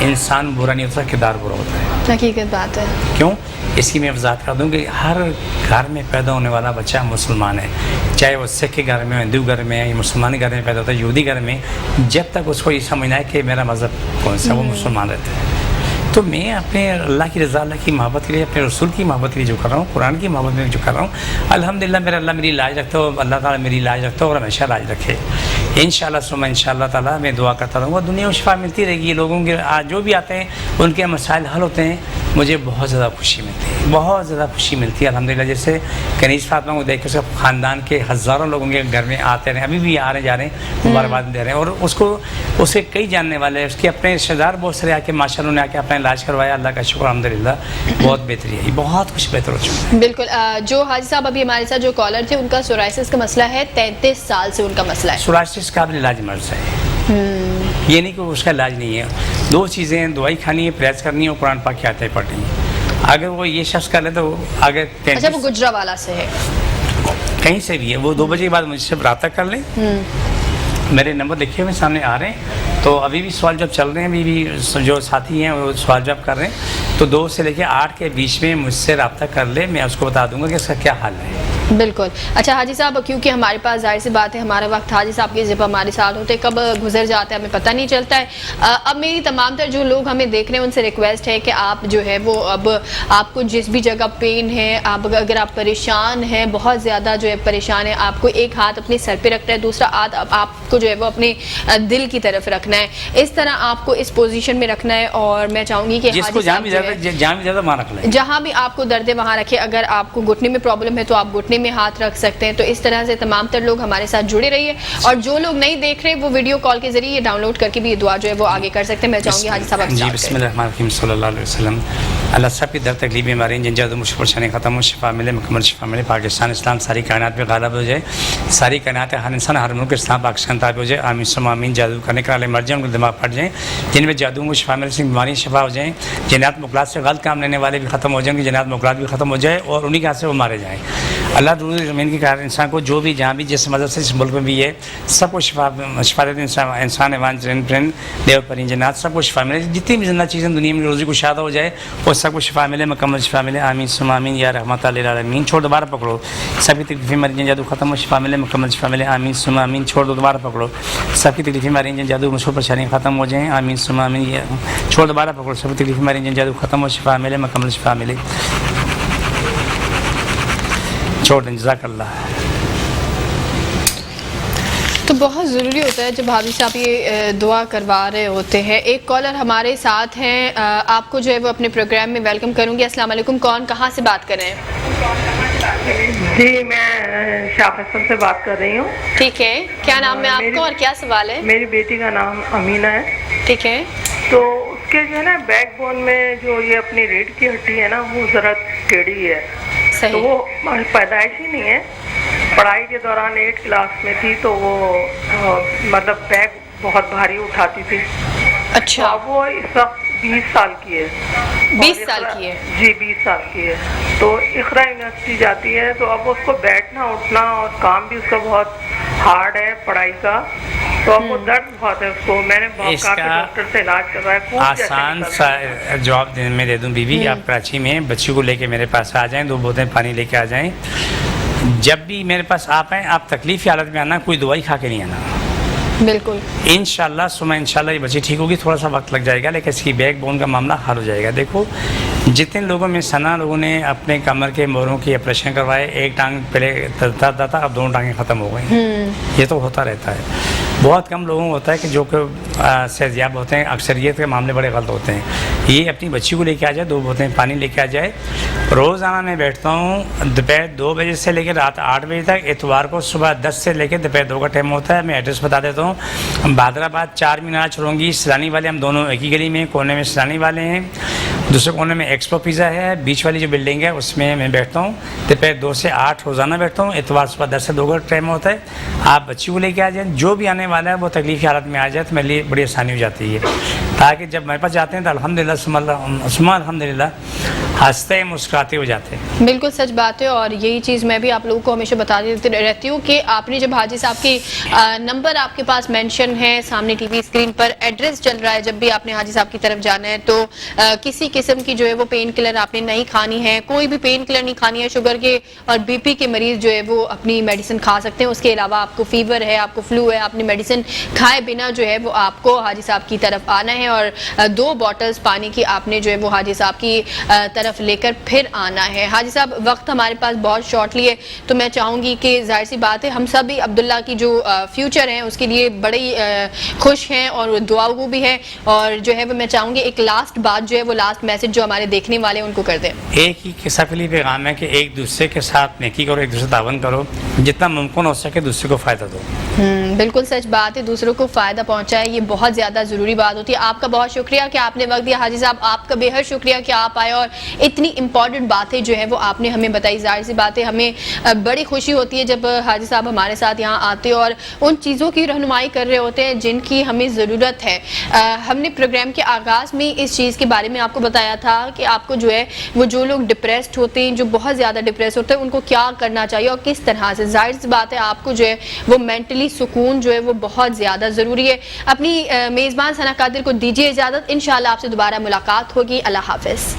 इंसान बुरा नहीं होता, किरदार बुरा होता है। हकीकत बात है। क्यों? इसकी मैं वजाहत कर दूँ कि हर घर में पैदा होने वाला बच्चा मुसलमान है, चाहे वो सिख के घर में, हिंदू घर में, या मुसलमान घर में पैदा होता है, यहूदी घर में, जब तक उसको ये समझना है कि मेरा मज़हब कौन सा, वो मुसलमान रहता है। तो मैं अपने अल्लाह की रज़ा, अल्लाह की मोहब्बत के लिए, अपने रसूल की मोहब्बत के लिए जो कर रहा हूँ, कुरान की मोहब्बत में जो कर रहा हूँ, अल्हम्दुलिल्लाह मेरा अल्लाह मेरी लाज रखता हो, अल्लाह ताला मेरी लाज रखता हो और हमेशा लाज रखे। इंशाअल्लाह सुम्मा इंशाअल्लाह ताला मैं दुआ करता रहूँगा, दुनिया में शिफा मिलती रहेगी। लोगों के जो भी आते हैं उनके मसाइल हल होते हैं। مجھے بہت زیادہ خوشی ملتی ہے، بہت زیادہ خوشی ملتی ہے الحمدللہ. جیسے کنیز فاطمہ کو دیکھ کے اس کے خاندان کے ہزاروں لوگوں کے گھر میں آتے رہے، ابھی بھی آ رہے جا رہے ہیں، مبارکباد دے رہے ہیں. اور اسے کئی جاننے والے، اس کے اپنے رشتے دار بہت سارے آ کے ماشاء اللہ نے آ کے اپنا علاج کروایا. اللہ کا شکر الحمدللہ بہت بہتری ہے، بہت کچھ بہتر ہو چکا ہے. بالکل. جو حاجی صاحب ابھی ہمارے ساتھ جو کالر تھے، ان کا سورائسس کا مسئلہ ہے، 33 سال سے ان کا مسئلہ ہے. سورائسس قابل علاج مرض ہے، یہ نہیں کہ اس کا علاج نہیں ہے. دو چیزیں ہیں، دوائی کھانی ہے، پریس کرنی ہے اور قرآن پاک کی آیتیں پڑھنی ہے. اگر وہ یہ شخص کر لے تو آگے اچھا وہ گجرا والا سے ہے، کہیں سے بھی ہے، وہ 2 بجے کے بعد مجھ سے رابطہ کر لیں. میرے نمبر لکھے ہوئے سامنے آ رہے ہیں. تو ابھی بھی سوال جب چل رہے ہیں، ابھی بھی جو ساتھی ہیں وہ سوال جب کر رہے ہیں، تو 2 سے لے کے 8 کے بیچ میں مجھ سے رابطہ کر لے، میں اس کو بتا دوں گا کہ اس کا کیا حل ہے. بالکل. اچھا حاجی صاحب، کیونکہ ہمارے پاس ظاہر سی بات ہے ہمارا وقت حاجی صاحب کے جب ہمارے ساتھ ہوتے کب گزر جاتا ہے ہمیں پتہ نہیں چلتا ہے. اب میری تمام تر جو لوگ ہمیں دیکھ رہے ہیں ان سے ریکویسٹ ہے کہ آپ جو ہے وہ اب آپ کو جس بھی جگہ پین ہے، اگر آپ پریشان ہیں، بہت زیادہ جو ہے پریشان ہے، آپ کو ایک ہاتھ اپنے سر پہ رکھنا ہے، دوسرا ہاتھ آپ کو جو ہے وہ اپنے دل کی طرف رکھنا ہے. اس طرح آپ کو اس پوزیشن میں رکھنا ہے. اور میں چاہوں گی کہ جس کو جہاں بھی زیادہ وہاں رکھ لیں، جہاں بھی آپ کو درد ہے وہاں رکھے. اگر آپ کو گھٹنے میں پرابلم ہے تو آپ گھٹنے میں ہاتھ رکھ سکتے ہیں. تو اس طرح سے تمام تر لوگ ہمارے ساتھ جڑے رہیے. اور جو لوگ نہیں دیکھ رہے وہ ویڈیو کال کے ذریعے ڈاؤن لوڈ کر کے بھی یہ دعا جو ہے وہ آگے کر سکتے ہیں. میں چاہوں گی حاجی صاحب جی بسم اللہ الرحمن الرحیم صلی اللہ علیہ وسلم. اللہ سب کی درد تکلیف بیماری جن جادو مشکل پریشانی ختم ہو، شفا ملے، مکمل شفا ملے. پاکستان اسلام ساری کائنات پہ غالب ہو جائے، ساری کائنات ہر انسان ہر ملک اسلام پاکستان تابع ہو جائے. آمین ثم آمین. جادو کرنے والے مر جائیں، ان کو دماغ پھٹ جائیں، جن میں جادو کو شفا ملے، سے بیماری شفا ہو جائیں. جنات مقلات سے غلط کام لینے والے بھی ختم ہو جائیں گے، جنات مقلات بھی ختم ہو جائے اور انہی کے ہاتھ سے وہ مارے جائیں. اللہ روز زمین کی کار انسان کو جو بھی جہاں بھی جس مذہب سے اس ملک میں بھی ہے سب کو شفا دیتے. انسان ایوان پرند دیو پرین جنات سب کو شفا ملے. جتنی بھی زندہ چیزیں دنیا میں روزی کو شادہ ہو جائے وہ سب کو شفا ملے، مکمل شفا ملے. آمین ثم آمین یا رحمت للعالمین. چھوڑ دوبارہ پکڑو، سب کی تکلیفیں مریض جادو ختم ہو، شفا ملے، مکمل شفا ملے. آمین ثم آمین. چھوڑ دو، دوبارہ پکڑو، سب کی تکلیفیں مریض جادو مشکل پریشانی ختم ہو جائیں. آمین ثم آمین. چھوڑ دوبارہ پکڑو، سب کی تکلیفیں مریض جادو ختم ہو، شفا ملے، مکمل شفا ملے. چھوڑ دیں. جزاک اللہ. تو بہت ضروری ہوتا ہے جب حاجی صاحب یہ دعا کروا رہے ہوتے ہیں. ایک کالر ہمارے ساتھ ہیں، آپ کو جو ہے وہ اپنے پروگرام میں ویلکم کروں گی. السلام علیکم. کون کہاں سے بات کر رہے ہیں؟ جی میں شاہ فیصل سے بات کر رہی ہوں. ٹھیک ہے، کیا نام ہے آپ کا اور کیا سوال ہے؟ میری بیٹی کا نام امینہ ہے. ٹھیک ہے. تو اس کے جو ہے نا بیک بون میں جو یہ اپنی ریڑھ کی ہڈی ہے نا وہ ذرا ٹیڑھی ہے. تو صحیح. وہ پیدائشی نہیں ہے، پڑھائی کے دوران 8 کلاس میں تھی تو وہ مطلب بیگ بہت بھاری اٹھاتی تھی. اچھا. اب وہ اس وقت 20 سال کی ہے. 20 سال کی ہے؟ جی 20 سال کی ہے. تو اقرا یونیورسٹی جاتی ہے. تو اب اس کو بیٹھنا اٹھنا اور کام بھی اس کا بہت ہارڈ ہے پڑھائی کا. تو اب وہ درد بہت ہے اس کو. میں نے بہت کافی ڈاکٹر سے علاج کروایا. آسان سا جواب میں دے دوں. بیوی آپ کراچی میں بچی کو لے کے میرے پاس آ جائیں، 2 بوتلیں پانی لے کے آ جائیں. جب بھی میرے پاس آپ آئیں، آپ تکلیف کی حالت میں آنا، کوئی دوائی کھا کے نہیں آنا. بالکل. انشاءاللہ صبح انشاءاللہ یہ بچی ٹھیک ہوگی. تھوڑا سا وقت لگ جائے گا لیکن اس کی بیک بون کا معاملہ حل ہو جائے گا. دیکھو جتنے لوگوں میں سنا لوگوں نے اپنے کمر کے موڑوں کی آپریشن کروائے، ایک ٹانگ پہلے درد تھا، اب 2 ٹانگیں ختم ہو گئی. یہ تو ہوتا رہتا ہے. بہت کم لوگوں کو ہوتا ہے کہ جو کہ صحتیاب ہوتے ہیں. اکثریت کے معاملے بڑے غلط ہوتے ہیں. یہ اپنی بچی کو لے کے آ جائے، 2 بوتلیں پانی لے کے آ جائے. روزانہ میں بیٹھتا ہوں دوپہر 2 بجے سے لے کے رات 8 بجے تک. اتوار کو صبح 10 سے لے کے دوپہر 2 کا ٹائم ہوتا ہے. میں ایڈریس بتا دیتا ہوں. بہادر آباد 4 مینار چڑھونگی سیلانی والے، ہم دونوں ایک ہی گلی میں، کونے میں سیلانی والے ہیں، دوسرے کونے میں ایکسپو پیزا ہے. بیچ والی جو بلڈنگ ہے اس میں میں بیٹھتا ہوں. دوپہر 2 سے 8 روزانہ بیٹھتا ہوں. اتوار صبح 10 سے 2 کا ٹائم ہوتا ہے. آپ بچی کو لے کے آ جائیں. جو بھی آنے والا ہے وہ تکلیف کی حالت میں آ جائے تو میرے لیے بڑی آسانی ہو جاتی ہے. تاکہ جب میرے پاس جاتے ہیں تو الحمدللہ ثم الحمدللہ ہنستے مسکراتے ہو جاتے ہیں. بالکل سچ بات ہے. اور یہی چیز میں بھی آپ لوگوں کو ہمیشہ بتا دیتی رہتی ہوں کہ آپ نے جب حاجی صاحب کی نمبر آپ کے پاس مینشن ہے سامنے ٹی وی اسکرین پر، ایڈریس چل رہا ہے، جب بھی آپ نے حاجی صاحب کی طرف جانا ہے تو کسی قسم کی جو ہے وہ پین کلر آپ نے نہیں کھانی ہے. کوئی بھی پین کلر نہیں کھانی ہے. شوگر کے اور بی پی کے مریض جو ہے وہ اپنی میڈیسن کھا سکتے ہیں. اس کے علاوہ آپ کو فیور ہے، آپ کو فلو ہے، آپ نے میڈیسن کھائے بنا جو ہے وہ آپ کو حاجی صاحب کی طرف آنا ہے. اور 2 بوٹلز پانی کی آپ نے جو ہے وہ حاجی صاحب کی طرف لے کر پھر آنا ہے. حاجی صاحب وقت ہمارے پاس بہت شارٹلی ہے, تو میں چاہوں گی کہ ظاہر سی بات ہے ہم سب بھی عبداللہ کی جو فیوچر ہیں اس کے لیے بڑے خوش ہیں اور دعاؤں بھی ہیں, اور جو ہے وہ میں چاہوں گی ایک لاسٹ بات جو ہے وہ لاسٹ میسج جو ہمارے دیکھنے والے ہیں ان کو کر دیں. ایک ہی قصہ کے لیے پیغام ہے کہ ایک دوسرے کے ساتھ نیکی کرو, ایک دوسرے تعاون کرو, جتنا ممکن ہو سکے دوسرے کو فائدہ دو. بالکل سچ بات ہے, دوسروں کو فائدہ پہنچائے, یہ بہت زیادہ ضروری بات ہوتی ہے. آپ کا بہت شکریہ کہ آپ نے وقت دیا حاجی صاحب, آپ کا بے حد شکریہ کہ آپ آئے اور اتنی امپورٹنٹ باتیں جو ہے وہ آپ نے ہمیں بتائی. ظاہر سی بات ہے ہمیں بڑی خوشی ہوتی ہے جب حاجی صاحب ہمارے ساتھ یہاں آتے اور ان چیزوں کی رہنمائی کر رہے ہوتے ہیں جن کی ہمیں ضرورت ہے. ہم نے پروگرام کے آغاز میں اس چیز کے بارے میں آپ کو بتایا تھا کہ آپ کو جو ہے وہ جو لوگ ڈپریسڈ ہوتے ہیں, جو بہت زیادہ ڈپریس ہوتے ہیں, ان کو کیا کرنا چاہیے اور کس طرح سے. ظاہر سی بات ہے آپ کو جو ہے وہ مینٹلی سکون جو ہے وہ بہت زیادہ ضروری ہے. اپنی میزبان ثنا قادر کو دیجیے اجازت, انشاءاللہ آپ سے دوبارہ ملاقات ہوگی. اللہ حافظ.